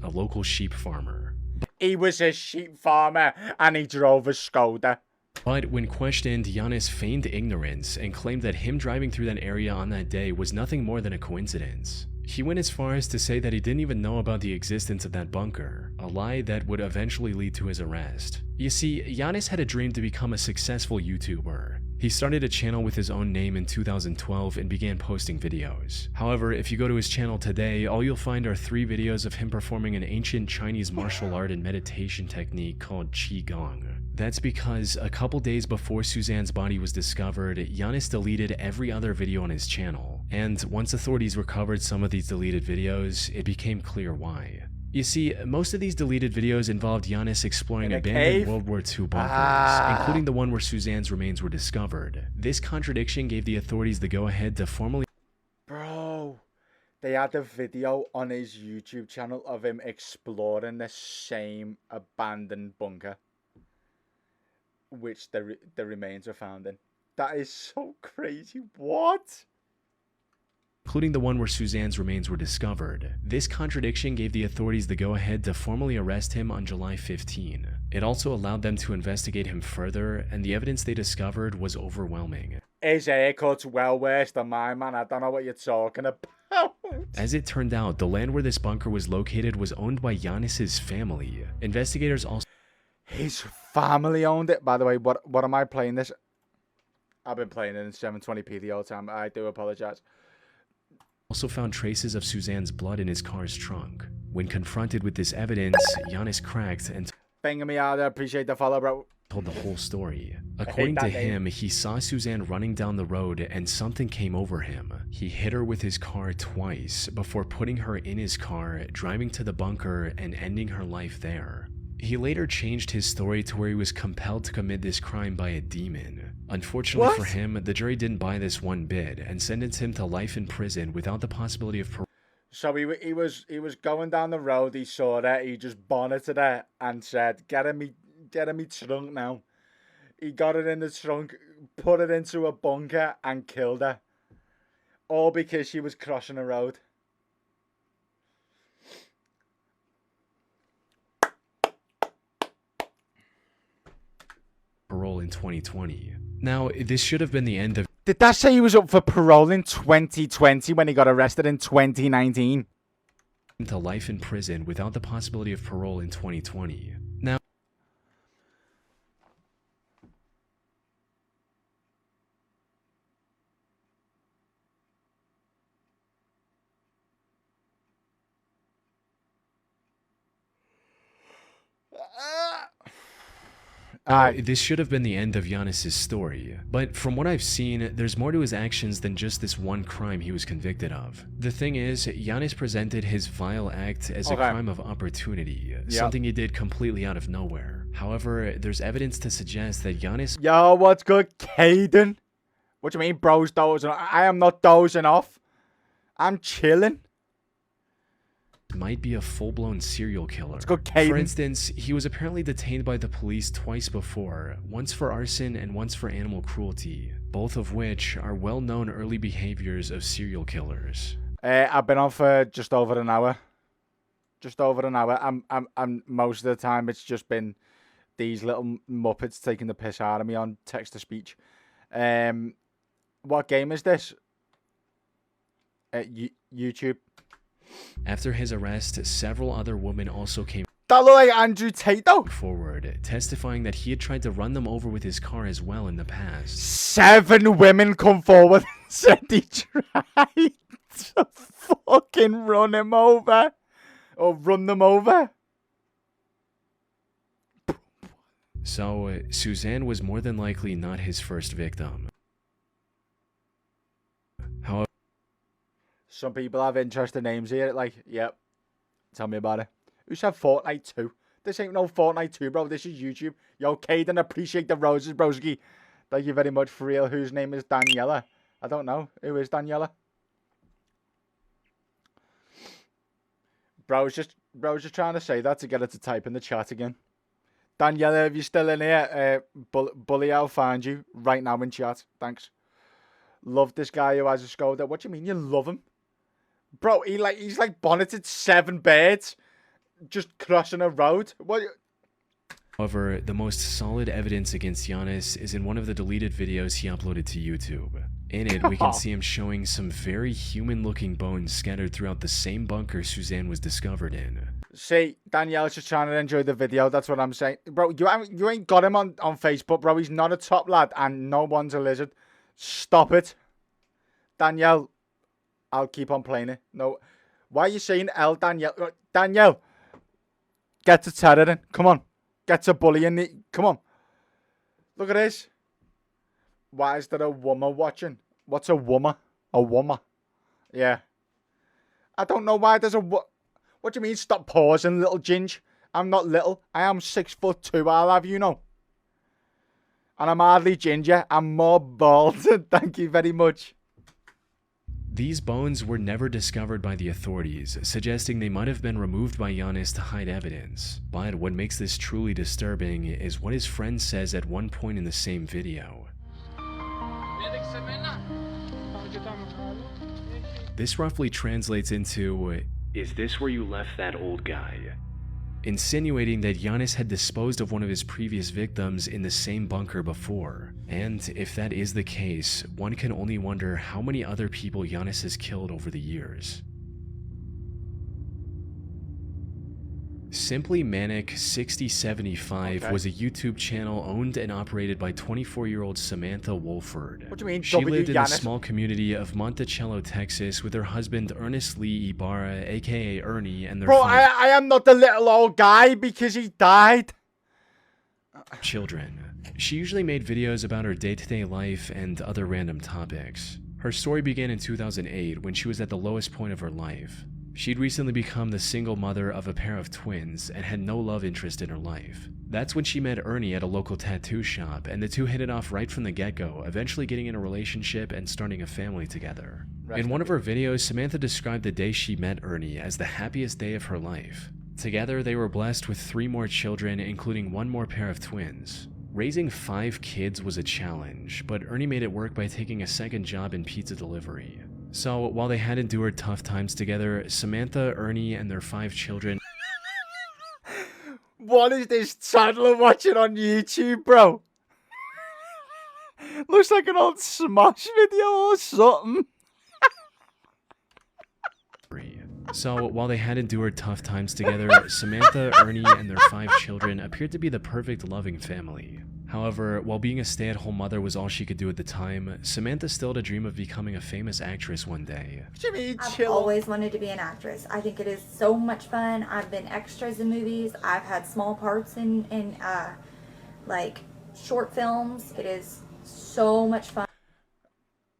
a local sheep farmer. He was a sheep farmer and he drove a Skoda. But when questioned, Yanis feigned ignorance and claimed that him driving through that area on that day was nothing more than a coincidence. He went as far as to say that he didn't even know about the existence of that bunker, a lie that would eventually lead to his arrest. You see, Yanis had a dream to become a successful YouTuber. He started a channel with his own name in 2012 and began posting videos. However, if you go to his channel today, all you'll find are 3 videos of him performing an ancient Chinese martial art and meditation technique called Qigong. That's because a couple days before Suzanne's body was discovered, Yanis deleted every other video on his channel. And once authorities recovered some of these deleted videos, it became clear why. You see, most of these deleted videos involved Yanis exploring In a abandoned cave? World War II bunkers, including the one where Suzanne's remains were discovered. This contradiction gave the authorities the go-ahead to formally Bro, they had a video on his YouTube channel of him exploring the same abandoned bunker, which the remains were found in. That is so crazy. What? including the one where Suzanne's remains were discovered. This contradiction gave the authorities the go-ahead to formally arrest him on July 15. It also allowed them to investigate him further, and the evidence they discovered was overwhelming. His haircut's well worse than mine, man. I don't know what you're talking about. As it turned out, the land where this bunker was located was owned by Yanis's family. Investigators also His family owned it. By the way, what am I playing this? I've been playing it in 720p the whole time. I do apologize. found traces of Suzanne's blood in his car's trunk. When confronted with this evidence, Yanis cracked and Banging me out. I appreciate the follow, bro. told the whole story. According to that name. him, he saw Suzanne running down the road and something came over him. He hit her with his car twice before putting her in his car, driving to the bunker, and ending her life there. He later changed his story to where he was compelled to commit this crime by a demon. Unfortunately for What? him, the jury didn't buy this one bit and sentenced him to life in prison without the possibility of parole. So he was going down the road. He saw that. He just bonneted her and said, "Get in me trunk now." He got it in the trunk, put it into a bunker, and killed her. All because she was crossing a road. Parole in 2020. Now, this should have been the end of Did that say he was up for parole in 2020 when he got arrested in 2019? to life in prison without the possibility of parole in 2020. Now, this should have been the end of Giannis's story, but from what I've seen, there's more to his actions than just this one crime he was convicted of. The thing is, Giannis presented his vile act as a crime of opportunity, something he did completely out of nowhere. However, there's evidence to suggest that Giannis Yo, what's good, Caden? What do you mean, bro's dozing? I am not dozing off. I'm chilling. might be a full-blown serial killer. Let's go, Caden. For instance, he was apparently detained by the police twice before, once for arson and once for animal cruelty, both of which are well-known early behaviors of serial killers. I've been on for just over an hour. Just over an hour. I'm most of the time it's just been these little muppets taking the piss out of me on text-to-speech. What game is this? YouTube. After his arrest, several other women also came That look like Andrew Tate, though. forward, testifying that he had tried to run them over with his car as well in the past. 7 women come forward and said he tried to fucking run him over. Or run them over. So, Suzanne was more than likely not his first victim. However, Some people have interesting names here. Like, yep. Tell me about it. Who said Fortnite 2? This ain't no Fortnite 2, bro. This is YouTube. Yo, Caden, appreciate the roses, broski. Thank you very much for real. Whose name is Daniela? I don't know. Who is Daniela? Bro's just trying to say that to get her to type in the chat again. Daniela, if you're still in here, Bully, I'll find you right now in chat. Thanks. Love this guy who has a Skoda. What do you mean you love him? Bro, he's like bonneted 7 birds just crossing a road. What? However, the most solid evidence against Giannis is in one of the deleted videos he uploaded to YouTube. In it, we can see him showing some very human-looking bones scattered throughout the same bunker Suzanne was discovered in. See, Danielle's just trying to enjoy the video. That's what I'm saying. Bro, you ain't got him on Facebook, bro. He's not a top lad and no one's a lizard. Stop it. Danielle, I'll keep on playing it. No. Why are you saying L, Danielle? Danielle, get to terroring. Come on. Get to bullying. Come on. Look at this. Why is there a woman watching? What's a woman? A woman. Yeah. I don't know why there's a... What do you mean stop pausing, little ginge? I'm not little. I am 6'2", I'll have you know. And I'm hardly ginger. I'm more bald. Thank you very much. These bones were never discovered by the authorities, suggesting they might have been removed by Giannis to hide evidence. But what makes this truly disturbing is what his friend says at one point in the same video. This roughly translates into, "Is this where you left that old guy?" Insinuating that Giannis had disposed of one of his previous victims in the same bunker before. And if that is the case, one can only wonder how many other people Giannis has killed over the years. Simply Manic 6075 was a YouTube channel owned and operated by 24-year-old Samantha Wolford. What do you mean, She lived in the Giannis? small community of Monticello, Texas, with her husband Ernest Lee Ibarra, aka Ernie, and their Bro, 5 I am not the little old guy because he died. children. She usually made videos about her day-to-day life and other random topics. Her story began in 2008 when she was at the lowest point of her life. She'd recently become the single mother of a pair of twins and had no love interest in her life. That's when she met Ernie at a local tattoo shop, and the two hit it off right from the get-go, eventually getting in a relationship and starting a family together. In one of her videos, Samantha described the day she met Ernie as the happiest day of her life. Together, they were blessed with 3 more children, including 1 more pair of twins. Raising 5 kids was a challenge, but Ernie made it work by taking a second job in pizza delivery. So while they had endured tough times together, Samantha, Ernie, and their 5 children What is this toddler watching on YouTube, bro? Looks like an old Smosh video or something. So while they had endured tough times together, Samantha, Ernie, and their 5 children appeared to be the perfect loving family. However, while being a stay-at-home mother was all she could do at the time, Samantha still had a dream of becoming a famous actress one day. What do you mean, I've chill? always wanted to be an actress. I think it is so much fun. I've been extras in movies. I've had small parts in like short films. It is so much fun.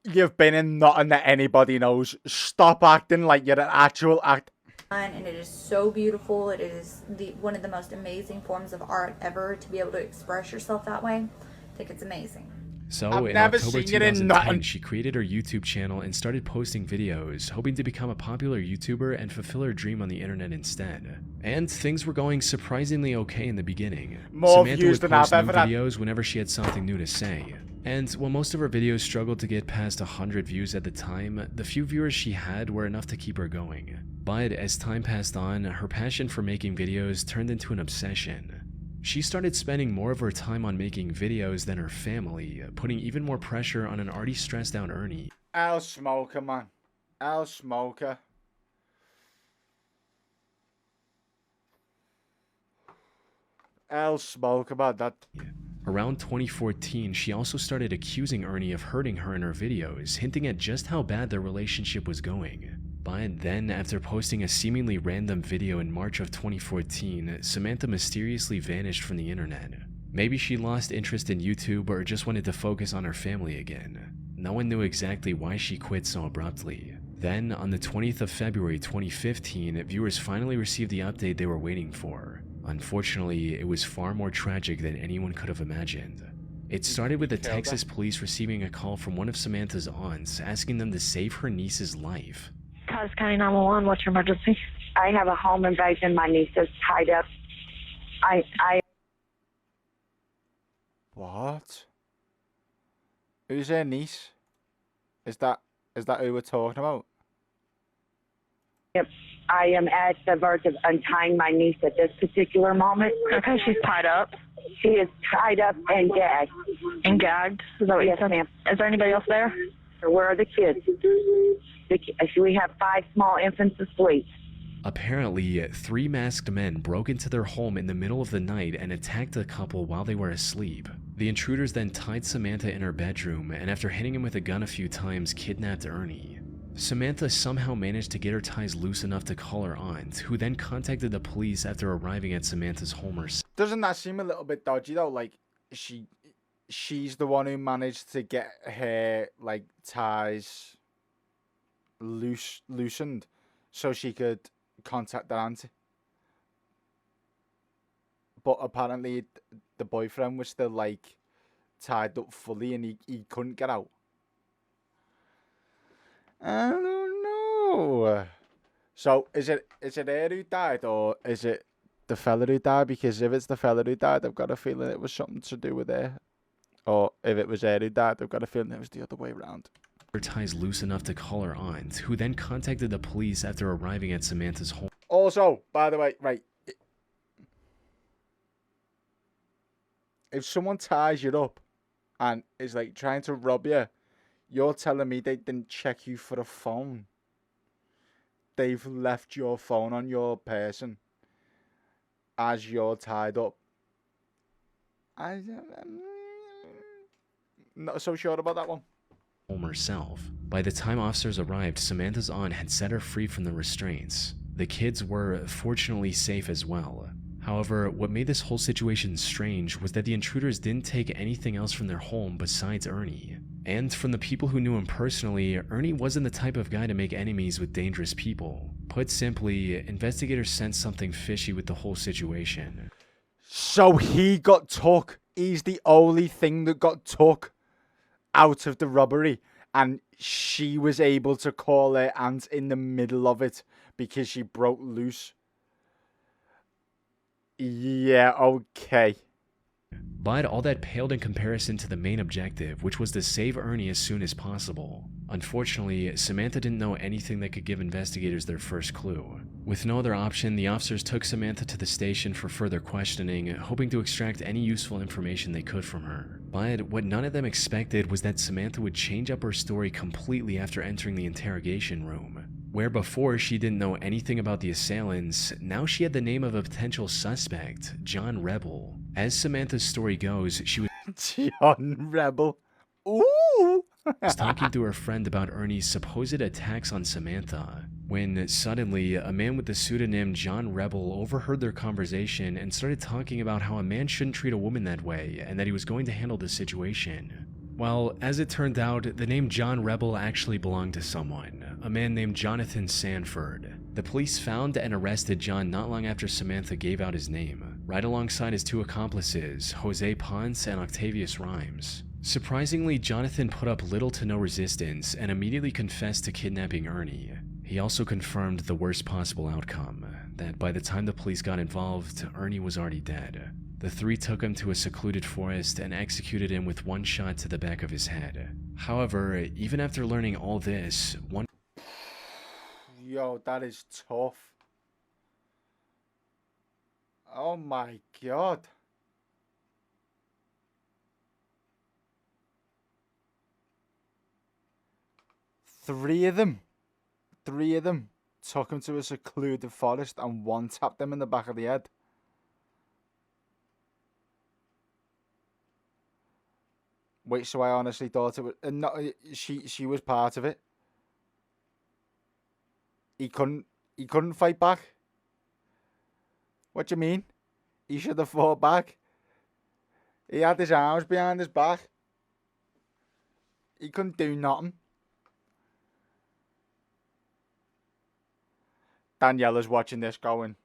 You've been in nothing that anybody knows. Stop acting like you're an actual actor. And it is so beautiful. It is one of the most amazing forms of art ever to be able to express yourself that way. I think it's amazing. So I've in never October seen it in 2010, nothing. she created her YouTube channel and started posting videos, hoping to become a popular YouTuber and fulfill her dream on the internet instead. And things were going surprisingly okay in the beginning. More Samantha views would than post I've new ever had. videos whenever she had something new to say. And while most of her videos struggled to get past 100 views at the time, the few viewers she had were enough to keep her going. But as time passed on, her passion for making videos turned into an obsession. She started spending more of her time on making videos than her family, putting even more pressure on an already stressed out Ernie. Al Smoker, man. Al Smoker. Al Smoker, man. That. Around 2014, she also started accusing Ernie of hurting her in her videos, hinting at just how bad their relationship was going. But then, after posting a seemingly random video in March of 2014, Samantha mysteriously vanished from the internet. Maybe she lost interest in YouTube or just wanted to focus on her family again. No one knew exactly why she quit so abruptly. Then, on the 20th of February 2015, viewers finally received the update they were waiting for. Unfortunately, it was far more tragic than anyone could have imagined. It started with the Texas police receiving a call from one of Samantha's aunts asking them to save her niece's life. Cause County 911, what's your emergency? I have a home invasion. My niece is tied up. What? Who's her niece? Is that who we're talking about? I am at the verge of untying my niece at this particular moment. Okay, she's tied up She is tied up and gagged. and gagged. Is that what you Yes, said? ma'am. Is there anybody else there? Where are the kids? We have 5 small infants asleep. Apparently, 3 masked men broke into their home in the middle of the night and attacked the couple while they were asleep. The intruders then tied Samantha in her bedroom and after hitting him with a gun a few times, kidnapped Ernie. Samantha somehow managed to get her ties loose enough to call her aunt, who then contacted the police after arriving at Samantha's home herself. Doesn't that seem a little bit dodgy though? Like she's the one who managed to get her like ties loosened so she could contact her auntie. But apparently the boyfriend was still like tied up fully and he couldn't get out. I don't know. So is it her who died or is it the fella who died? Because if it's the fella who died, I've got a feeling it was something to do with her. Or if it was her who died, I've got a feeling it was the other way around. Her ties loose enough to call her aunt, who then contacted the police after arriving at Samantha's home. Also, by the way, right, if someone ties you up and is like trying to rob you, you're telling me they didn't check you for a phone. They've left your phone on your person as you're tied up. I'm not so sure about that one. Home herself. By the time officers arrived, Samantha's aunt had set her free from the restraints. The kids were fortunately safe as well. However, what made this whole situation strange was that the intruders didn't take anything else from their home besides Ernie. And from the people who knew him personally, Ernie wasn't the type of guy to make enemies with dangerous people. Put simply, investigators sensed something fishy with the whole situation. So he got took. He's the only thing that got took out of the robbery. And she was able to call her aunt in the middle of it because she broke loose. Yeah, okay. But all that paled in comparison to the main objective, which was to save Ernie as soon as possible. Unfortunately, Samantha didn't know anything that could give investigators their first clue. With no other option, the officers took Samantha to the station for further questioning, hoping to extract any useful information they could from her. But what none of them expected was that Samantha would change up her story completely after entering the interrogation room. Where before she didn't know anything about the assailants, now she had the name of a potential suspect, John Rebel. As Samantha's story goes, she was John Rebel. Ooh! talking to her friend about Ernie's supposed attacks on Samantha, when suddenly a man with the pseudonym John Rebel overheard their conversation and started talking about how a man shouldn't treat a woman that way and that he was going to handle the situation. Well, as it turned out, the name John Rebel actually belonged to someone, a man named Jonathan Sanford. The police found and arrested John not long after Samantha gave out his name, right alongside his two accomplices, Jose Ponce and Octavius Rhymes. Surprisingly, Jonathan put up little to no resistance and immediately confessed to kidnapping Ernie. He also confirmed the worst possible outcome, that by the time the police got involved, Ernie was already dead. The three took him to a secluded forest and executed him with one shot to the back of his head. However, even after learning all this, one Yo, that is tough. Oh my god. Three of them took him to a secluded forest and one tapped him in the back of the head. Wait, so I honestly thought it was... no, she was part of it. He couldn't fight back. What do you mean? He should have fought back. He had his arms behind his back. He couldn't do nothing. Daniela's watching this going,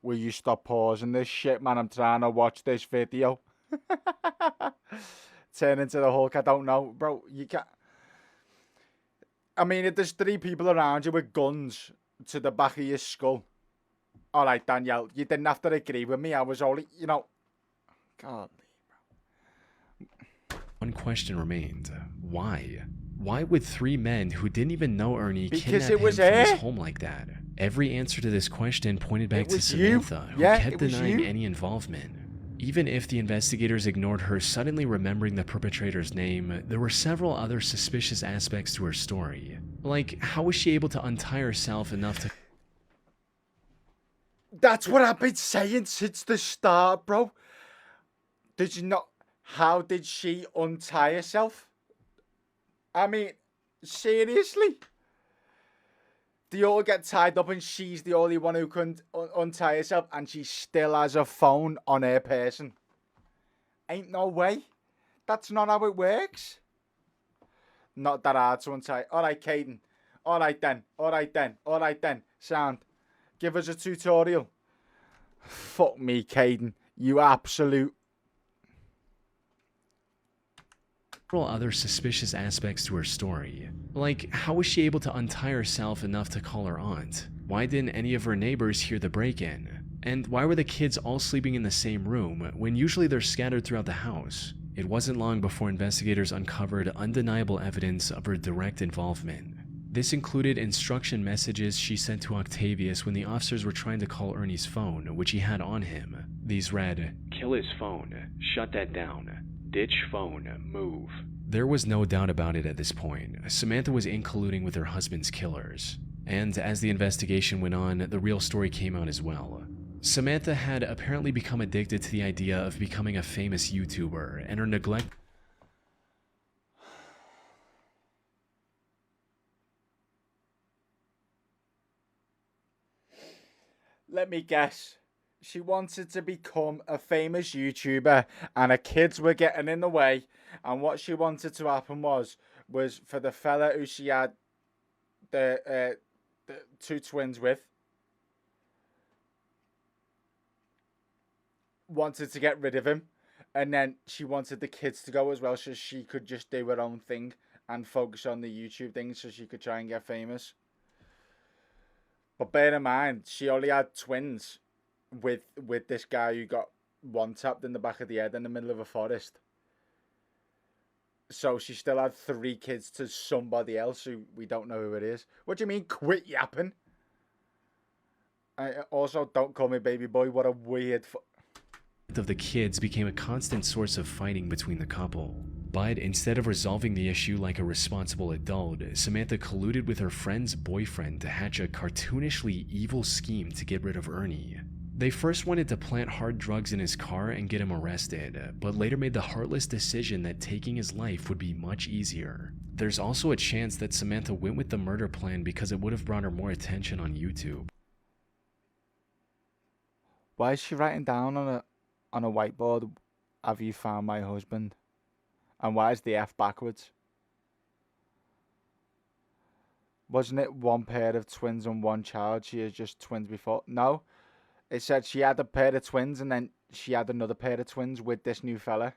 will you stop pausing this shit, man? I'm trying to watch this video. Turn into the Hulk, I don't know. Bro, you can't... I mean, if there's three people around you with guns to the back of your skull. Alright, Danielle, you didn't have to agree with me. I was only, you know... God. One question remained. Why? Why would three men who didn't even know Ernie kidnap him from his home like that? Every answer to this question pointed back to Samantha, who kept denying any involvement. Even if the investigators ignored her suddenly remembering the perpetrator's name, there were several other suspicious aspects to her story. Like, how was she able to untie herself enough to... That's what I've been saying since the start, bro. Did you not... How did she untie herself? I mean, seriously? They all get tied up and she's the only one who couldn't untie herself and she still has a phone on her person. Ain't no way. That's not how it works. Not that hard to untie. Alright, Caden. Alright then. Alright then. Alright then. Sound. Give us a tutorial. Fuck me, Caden. You absolute... Other suspicious aspects to her story. Like, how was she able to untie herself enough to call her aunt? Why didn't any of her neighbors hear the break-in? And why were the kids all sleeping in the same room when usually they're scattered throughout the house? It wasn't long before investigators uncovered undeniable evidence of her direct involvement. This included instruction messages she sent to Octavius when the officers were trying to call Ernie's phone, which he had on him. These read, "Kill his phone. Shut that down. Ditch phone. Move." There was no doubt about it at this point. Samantha was in colluding with her husband's killers. And as the investigation went on, the real story came out as well. Samantha had apparently become addicted to the idea of becoming a famous YouTuber, and her neglect... Let me guess. She wanted to become a famous YouTuber and her kids were getting in the way. And what she wanted to happen was for the fella who she had the two twins with, wanted to get rid of him. And then she wanted the kids to go as well so she could just do her own thing and focus on the YouTube thing so she could try and get famous. But bear in mind, she only had twins with this guy who got one-tapped in the back of the head in the middle of a forest. So she still had 3 kids to somebody else who we don't know who it is. What do you mean, quit yapping? Also, don't call me baby boy. What a weird... of the kids became a constant source of fighting between the couple. But instead of resolving the issue like a responsible adult, Samantha colluded with her friend's boyfriend to hatch a cartoonishly evil scheme to get rid of Ernie. They first wanted to plant hard drugs in his car and get him arrested, but later made the heartless decision that taking his life would be much easier. There's also a chance that Samantha went with the murder plan because it would have brought her more attention on YouTube. Why is she writing down on a whiteboard, "Have you found my husband"? And why is the F backwards? Wasn't it one pair of twins and one child? She has just twins before. No. It said she had a pair of twins and then she had another pair of twins with this new fella.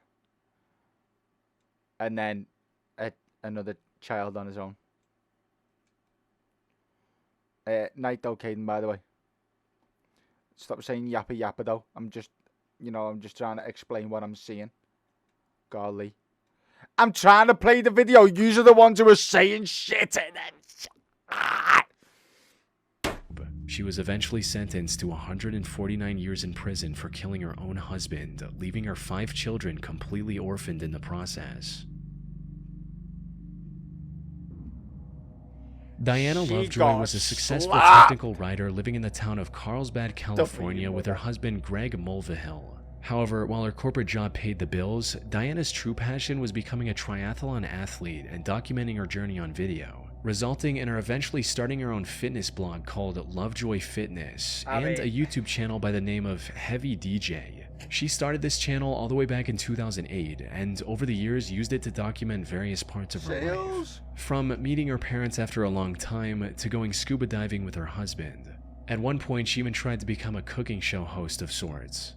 And then another child on his own. Night though, Caden, by the way. Stop saying yappa yappa though. I'm just trying to explain what I'm seeing. Golly. I'm trying to play the video. You are the ones who are saying shit and then... She was eventually sentenced to 149 years in prison for killing her own husband, leaving her 5 children completely orphaned in the process. Diana Lovejoy was a successful technical writer living in the town of Carlsbad, California with her husband Greg Mulvihill. However, while her corporate job paid the bills, Diana's true passion was becoming a triathlon athlete and documenting her journey on video, resulting in her eventually starting her own fitness blog called Lovejoy Fitness and a YouTube channel by the name of Heavy DJ. She started this channel all the way back in 2008 and over the years used it to document various parts of her life. From meeting her parents after a long time to going scuba diving with her husband. At one point, she even tried to become a cooking show host of sorts.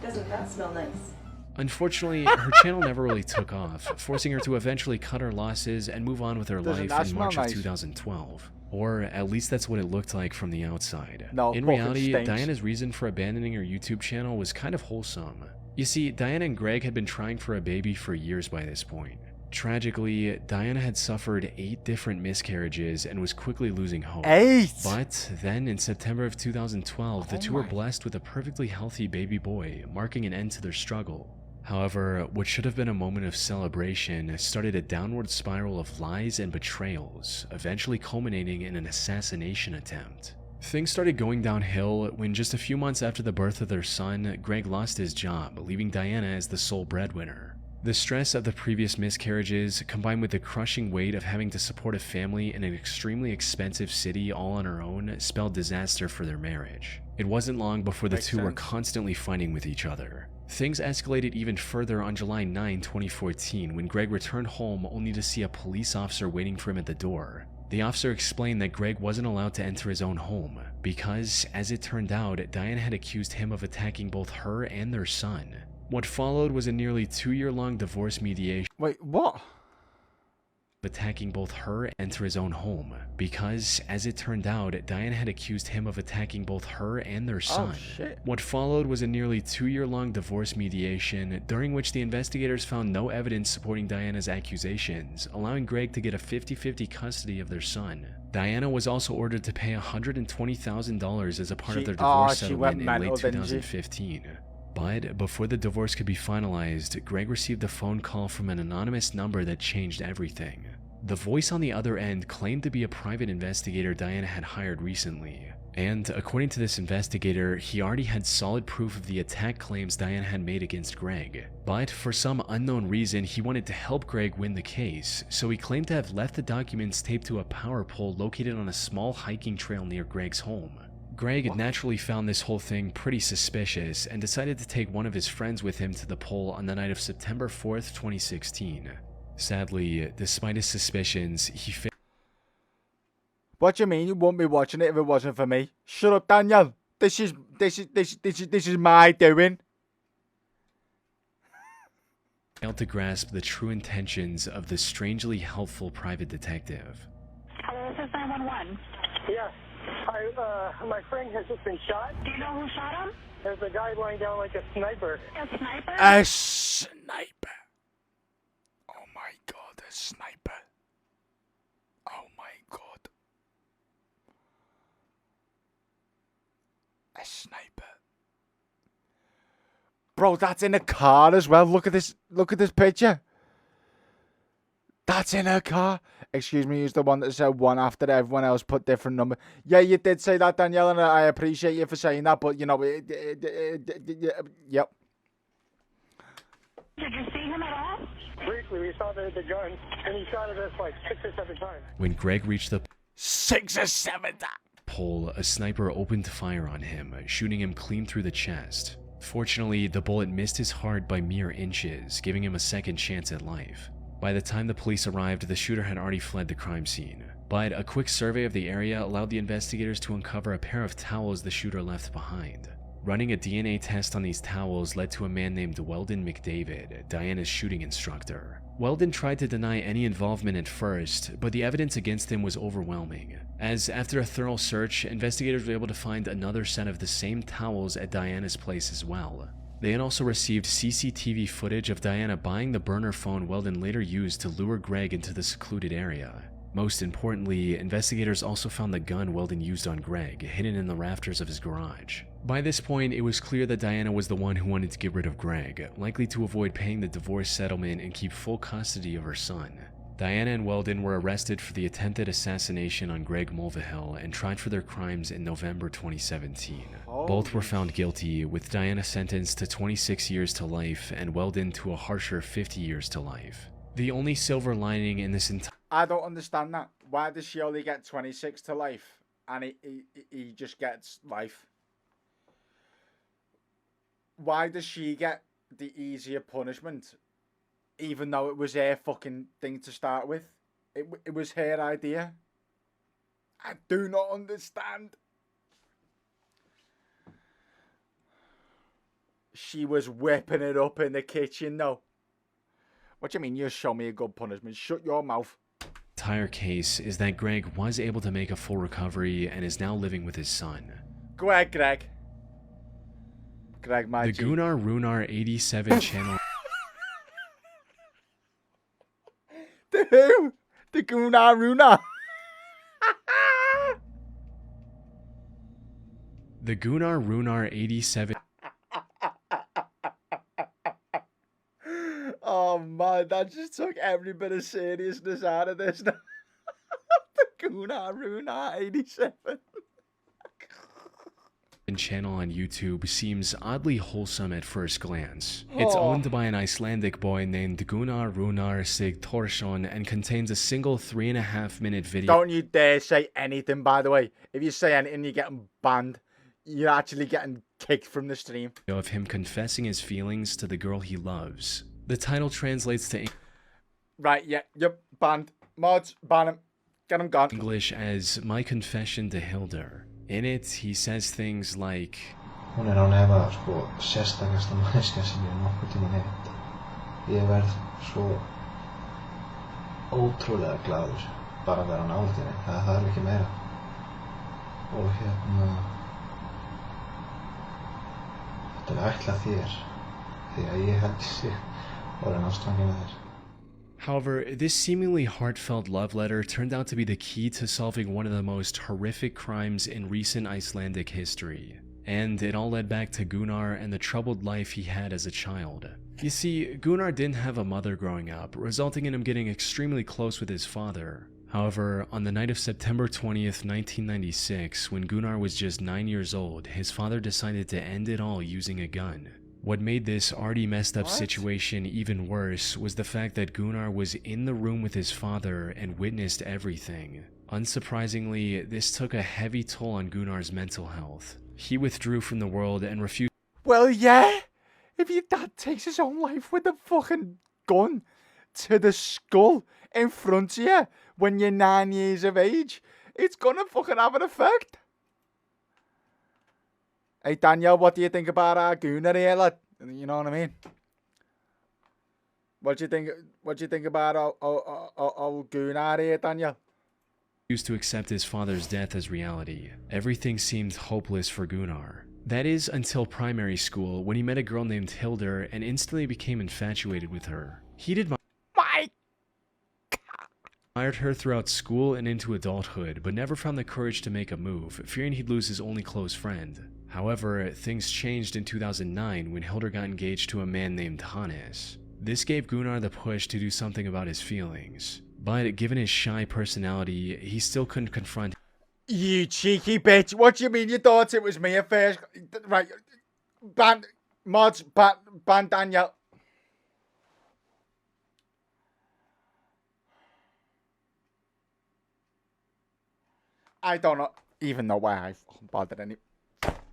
Doesn't that smell nice? Unfortunately, her channel never really took off, forcing her to eventually cut her losses and move on with her life in March of 2012. Or at least that's what it looked like from the outside. In reality, Diana's reason for abandoning her YouTube channel was kind of wholesome. You see, Diana and Greg had been trying for a baby for years by this point. Tragically, Diana had suffered 8 different miscarriages and was quickly losing hope. 8? But then in September of 2012, the two were blessed with a perfectly healthy baby boy, marking an end to their struggle. However, what should have been a moment of celebration started a downward spiral of lies and betrayals, eventually culminating in an assassination attempt. Things started going downhill when just a few months after the birth of their son, Greg lost his job, leaving Diana as the sole breadwinner. The stress of the previous miscarriages, combined with the crushing weight of having to support a family in an extremely expensive city all on her own, spelled disaster for their marriage. It wasn't long before the two were constantly fighting with each other. Things escalated even further on July 9, 2014, when Greg returned home only to see a police officer waiting for him at the door. The officer explained that Greg wasn't allowed to enter his own home because, as it turned out, Diana had accused him of attacking both her and their son. What followed was a nearly 2-year-long divorce mediation. Wait, what? Attacking both her and his own home because, as it turned out, Diana had accused him of attacking both her and their son. Oh, shit. What followed was a nearly 2-year-long divorce mediation, during which the investigators found no evidence supporting Diana's accusations, allowing Greg to get a 50-50 custody of their son. Diana was also ordered to pay $120,000 as a part of their divorce settlement in late 2015. But before the divorce could be finalized, Greg received a phone call from an anonymous number that changed everything. The voice on the other end claimed to be a private investigator Diana had hired recently. And according to this investigator, he already had solid proof of the attack claims Diana had made against Greg. But for some unknown reason, he wanted to help Greg win the case, so he claimed to have left the documents taped to a power pole located on a small hiking trail near Greg's home. Greg naturally found this whole thing pretty suspicious and decided to take one of his friends with him to the pole on the night of September 4th, 2016. Sadly, despite his suspicions, he failed. What do you mean you wouldn't be watching it if it wasn't for me? Shut up, Daniel. This is my doing. Failed to grasp the true intentions of the strangely helpful private detective. Hello, this is 911. Yeah. My friend has just been shot. Do you know who shot him? There's a guy lying down like a sniper. A sniper? A sniper. Oh my god, a sniper. Oh my god. A sniper. Bro, that's in a car as well. Look at this picture. That's in her car. Excuse me, he's the one that said one after everyone else put different number. Yeah, you did say that, Danielle, and I appreciate you for saying that, but, you know, yep. Did you see him at all? Briefly, we saw the gun, and he shot at us like 6 or 7 times. When Greg reached the 6 or 7 times. pole, a sniper opened fire on him, shooting him clean through the chest. Fortunately, the bullet missed his heart by mere inches, giving him a second chance at life. By the time the police arrived, the shooter had already fled the crime scene. But a quick survey of the area allowed the investigators to uncover a pair of towels the shooter left behind. Running a DNA test on these towels led to a man named Weldon McDavid, Diana's shooting instructor. Weldon tried to deny any involvement at first, but the evidence against him was overwhelming, as after a thorough search, investigators were able to find another set of the same towels at Diana's place as well. They had also received CCTV footage of Diana buying the burner phone Weldon later used to lure Greg into the secluded area. Most importantly, investigators also found the gun Weldon used on Greg, hidden in the rafters of his garage. By this point, it was clear that Diana was the one who wanted to get rid of Greg, likely to avoid paying the divorce settlement and keep full custody of her son. Diana and Weldon were arrested for the attempted assassination on Greg Mulvihill and tried for their crimes in November 2017. Both were found guilty, with Diana sentenced to 26 years to life and Weldon to a harsher 50 years to life. The only silver lining in this entire I don't understand that. Why does she only get 26 to life and he just gets life? Why does she get the easier punishment, even though it was her fucking thing to start with? It was her idea. I do not understand. She was whipping it up in the kitchen, though. What do you mean you show me a good punishment? Shut your mouth. entire case is that Greg was able to make a full recovery and is now living with his son. Go ahead, Greg. Greg, my The G. Gunnar Runar 87 channel. The who? The Gunnar Runar. The Gunnar Runar 87. Oh man, that just took every bit of seriousness out of this. The Gunnar Runar 87. Channel on YouTube seems oddly wholesome at first glance. It's Oh. owned by an Icelandic boy named Gunnar Runar Sigthorsson and contains a single 3.5-minute video. Don't you dare say anything, by the way. If you say anything, you're getting banned. You're actually getting kicked from the stream. Of him confessing his feelings to the girl he loves. The title translates to Right, yeah, yep, banned. Mods, ban him. Get him gone. English as My Confession to Hildur. In it, he says things like, Hún án efa sérstakasta manneskja sem ég nokkuð tímann hitt. Ég verð svo ótrúlega glaður bara að vera nálægt henni. Það þarf ekki meira. Og þetta ætlað þér því að ég held sig orðin ástfangin af þér. However, this seemingly heartfelt love letter turned out to be the key to solving one of the most horrific crimes in recent Icelandic history. And it all led back to Gunnar and the troubled life he had as a child. You see, Gunnar didn't have a mother growing up, resulting in him getting extremely close with his father. However, on the night of September 20th, 1996, when Gunnar was just 9 years old, his father decided to end it all using a gun. What made this already messed up situation even worse was the fact that Gunnar was in the room with his father and witnessed everything. Unsurprisingly, this took a heavy toll on Gunnar's mental health. He withdrew from the world and refused. Well, yeah. If your dad takes his own life with a fucking gun to the skull in front of you when you're 9 years of age, it's gonna fucking have an effect. Hey, Daniel, what do you think about our Gunnar here, lad? You know what I mean? What do you think about old Gunnar here, Daniel? refused to accept his father's death as reality. Everything seemed hopeless for Gunnar. That is, until primary school, when he met a girl named Hildur and instantly became infatuated with her. He admired her throughout school and into adulthood, but never found the courage to make a move, fearing he'd lose his only close friend. However, things changed in 2009 when Hildur got engaged to a man named Hannes. This gave Gunnar the push to do something about his feelings. But given his shy personality, he still couldn't confront. You cheeky bitch. What do you mean you thought it was me at first? Right. Ban Daniel. I don't even know why I fucking bothered any.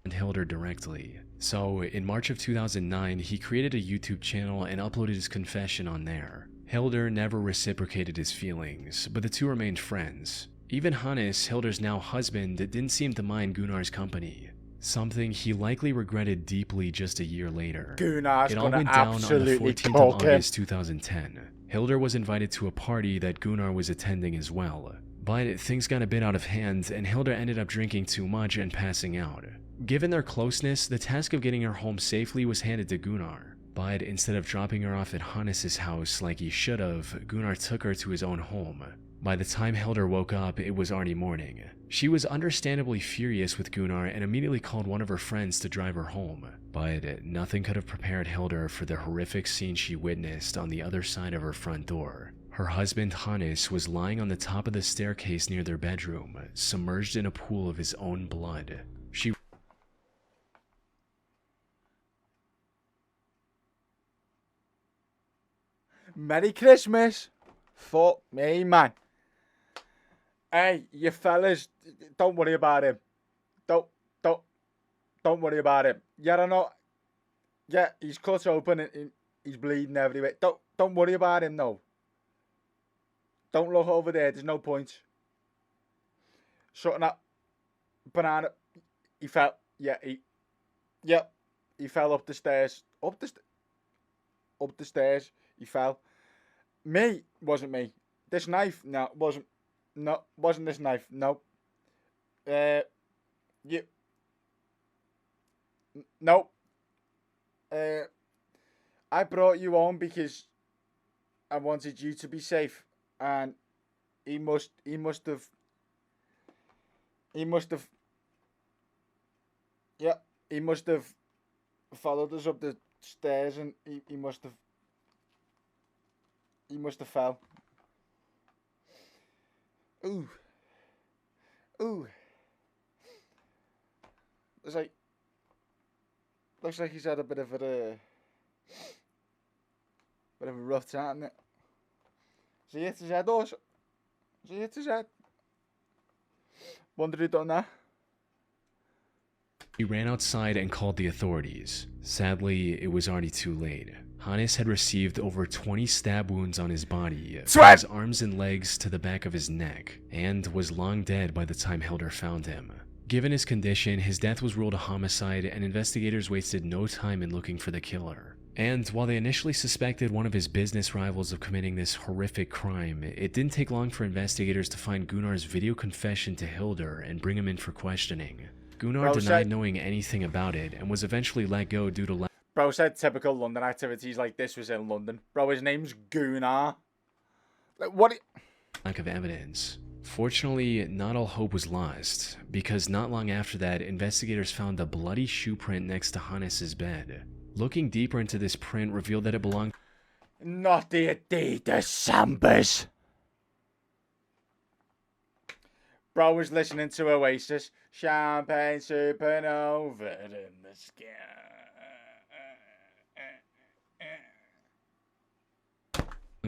And Hildur directly. So, in March of 2009, he created a YouTube channel and uploaded his confession on there. Hildur never reciprocated his feelings, but the two remained friends. Even Hannes, Hildur's now husband, didn't seem to mind Gunnar's company, something he likely regretted deeply just a year later. Gunnar's It all gonna went down on the absolutely 14th cook of him. August 2010. Hildur was invited to a party that Gunnar was attending as well. But things got a bit out of hand, and Hildur ended up drinking too much and passing out. Given their closeness, the task of getting her home safely was handed to Gunnar. But instead of dropping her off at Hannes' house like he should have, Gunnar took her to his own home. By the time Hildur woke up, it was already morning. She was understandably furious with Gunnar and immediately called one of her friends to drive her home. But nothing could have prepared Hildur for the horrific scene she witnessed on the other side of her front door. Her husband Hannes was lying on the top of the staircase near their bedroom, submerged in a pool of his own blood. She Merry Christmas. Fuck me, man. Hey, you fellas, don't worry about him. Don't worry about him. Yeah, I know. Yeah, he's cut open and he's bleeding everywhere. Don't worry about him, no. Don't look over there. There's no point. Shutting up. Banana. He fell. Yeah, he fell up the stairs. Up the stairs. He fell. Me? Wasn't me. This knife? No, wasn't. No, wasn't this knife. No. You. No. I brought you home because I wanted you to be safe, and he must have. Yeah, he must have followed us up the stairs, and he must have fell. Ooh. Looks like he's had a bit of a rough time, innit? Has he hit his head or? Has he hit his head? Wonder who done that. He ran outside and called the authorities. Sadly, it was already too late. Hannes had received over 20 stab wounds on his body, from his arms and legs to the back of his neck, and was long dead by the time Hildur found him. Given his condition, his death was ruled a homicide, and investigators wasted no time in looking for the killer. And while they initially suspected one of his business rivals of committing this horrific crime, it didn't take long for investigators to find Gunnar's video confession to Hildur and bring him in for questioning. Gunnar denied knowing anything about it and was eventually let go due to Bro said typical London activities like this was in London. Bro, his name's Gunnar. Like, what? lack of evidence. Fortunately, not all hope was lost, because not long after that, investigators found a bloody shoe print next to Hannes' bed. Looking deeper into this print revealed that it belonged... Not the Adidas Sambas. Bro was listening to Oasis. Champagne supernova in the sky.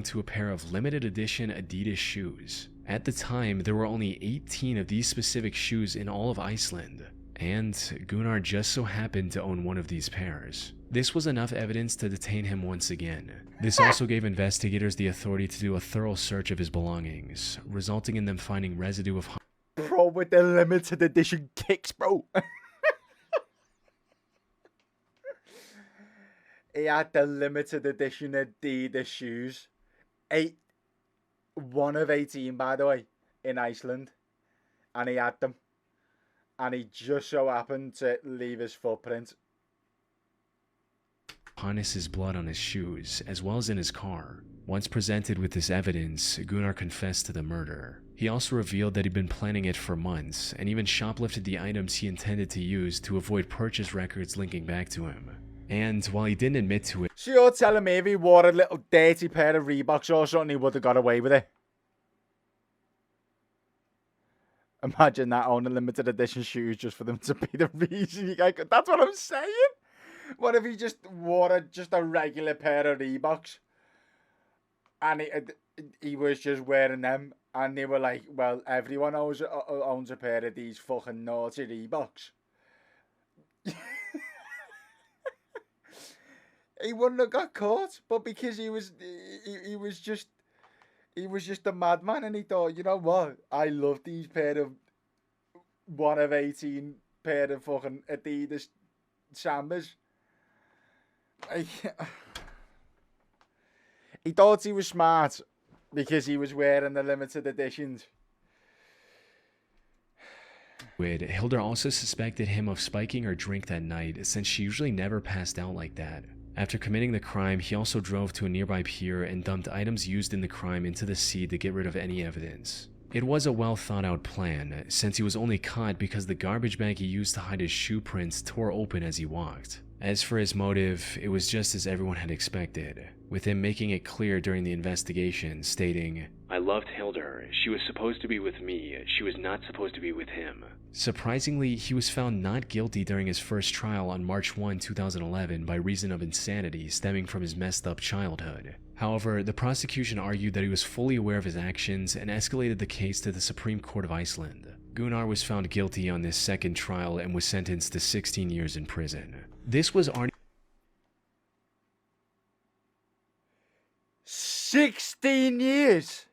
to a pair of limited edition Adidas shoes. At the time, there were only 18 of these specific shoes in all of Iceland, and Gunnar just so happened to own one of these pairs. This was enough evidence to detain him once again. This also gave investigators the authority to do a thorough search of his belongings, resulting in them finding residue of... Bro, with the limited edition kicks, bro. He had the limited edition Adidas shoes. 1 of 18, by the way. in Iceland, and he had them, and he just so happened to leave his footprint. Hannes' blood on his shoes, as well as in his car. Once presented with this evidence, Gunnar confessed to the murder. He also revealed that he'd been planning it for months, and even shoplifted the items he intended to use to avoid purchase records linking back to him. And while he didn't admit to it, So you're telling me if he wore a little dirty pair of Reeboks or something, he would have got away with it? Imagine that, owning limited edition shoes just for them to be the reason you get. That's what I'm saying. What if he just wore just a regular pair of Reeboks, and he was just wearing them, and they were like, well, everyone owns a pair of these fucking naughty Reeboks. He wouldn't have got caught, but because he was just a madman, and he thought, you know what, I love these pair of 1 of 18 pair of fucking Adidas Sambas. He thought he was smart because he was wearing the limited editions. Hilda also suspected him of spiking her drink that night, since she usually never passed out like that. After committing the crime, he also drove to a nearby pier and dumped items used in the crime into the sea to get rid of any evidence. It was a well thought out plan, since he was only caught because the garbage bag he used to hide his shoe prints tore open as he walked. As for his motive, it was just as everyone had expected, with him making it clear during the investigation, stating, "I loved Hilda. She was supposed to be with me. She was not supposed to be with him." Surprisingly, he was found not guilty during his first trial on March 1, 2011 by reason of insanity stemming from his messed up childhood. However, the prosecution argued that he was fully aware of his actions and escalated the case to the Supreme Court of Iceland. Gunnar was found guilty on this second trial and was sentenced to 16 years in prison. This was Arnie. 16 years.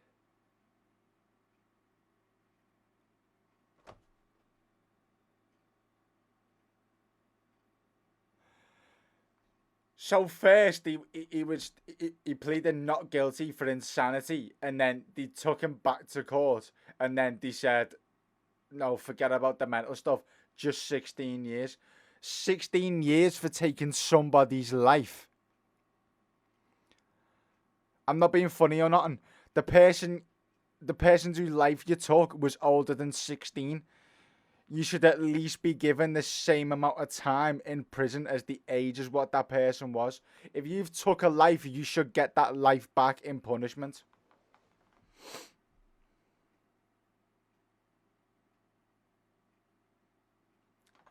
So first he pleaded not guilty for insanity, and then they took him back to court, and then they said, no, forget about the mental stuff, just 16 years. 16 years for taking somebody's life. I'm not being funny or nothing. The person whose life you took was older than 16. You should at least be given the same amount of time in prison as the age as what that person was. If you've took a life, you should get that life back in punishment.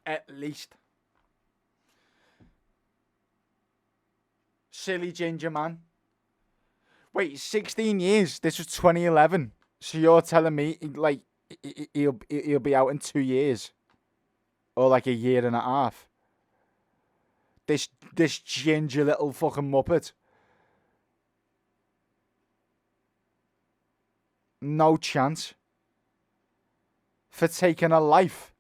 At least. Silly ginger man. Wait, 16 years. This was 2011. So you're telling me, like, he'll be out in 2 years, or like a year and a half. This ginger little fucking muppet. No chance. For taking a life.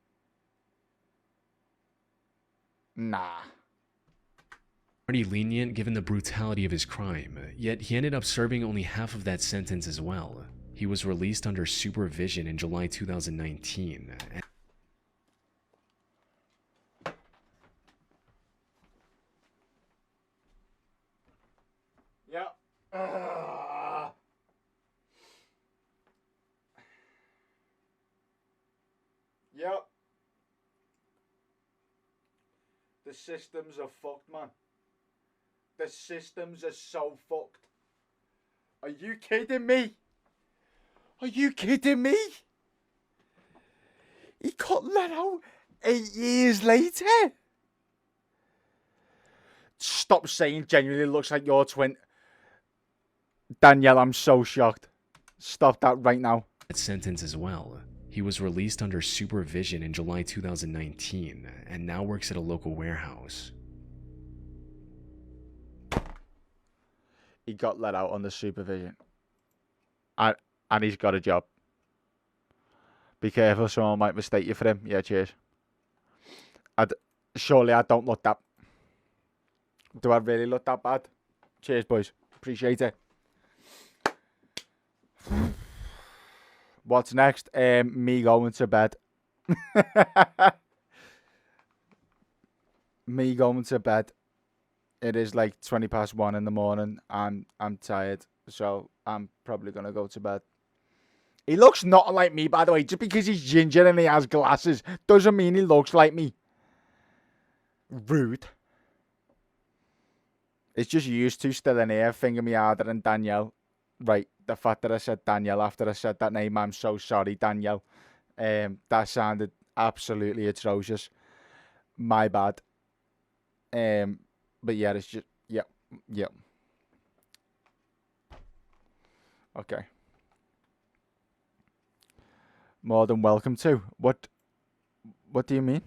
Nah. Pretty lenient given the brutality of his crime, yet he ended up serving only half of that sentence as well. He was released under supervision in July 2019. Yep. Yep. The systems are fucked, man. The systems are so fucked. Are you kidding me? Are you kidding me? He got let out 8 years later. Stop saying genuinely looks like your twin. Danielle, I'm so shocked. Stop that right now. That sentence as well. He was released under supervision in July 2019 and now works at a local warehouse. He got let out under supervision. And he's got a job. Be careful, someone might mistake you for him. Yeah, cheers. Surely I don't look that... Do I really look that bad? Cheers, boys. Appreciate it. What's next? Me going to bed. Me going to bed. It is like 1:20 in the morning. I'm tired, so I'm probably gonna go to bed. He looks not like me, by the way. Just because he's ginger and he has glasses doesn't mean he looks like me. Rude. It's just used to still in here, finger me harder than Danielle. Right, the fact that I said Danielle after I said that name, I'm so sorry, Danielle. That sounded absolutely atrocious. My bad. But yeah, it's just, yep. Okay. More than welcome to. What do you mean?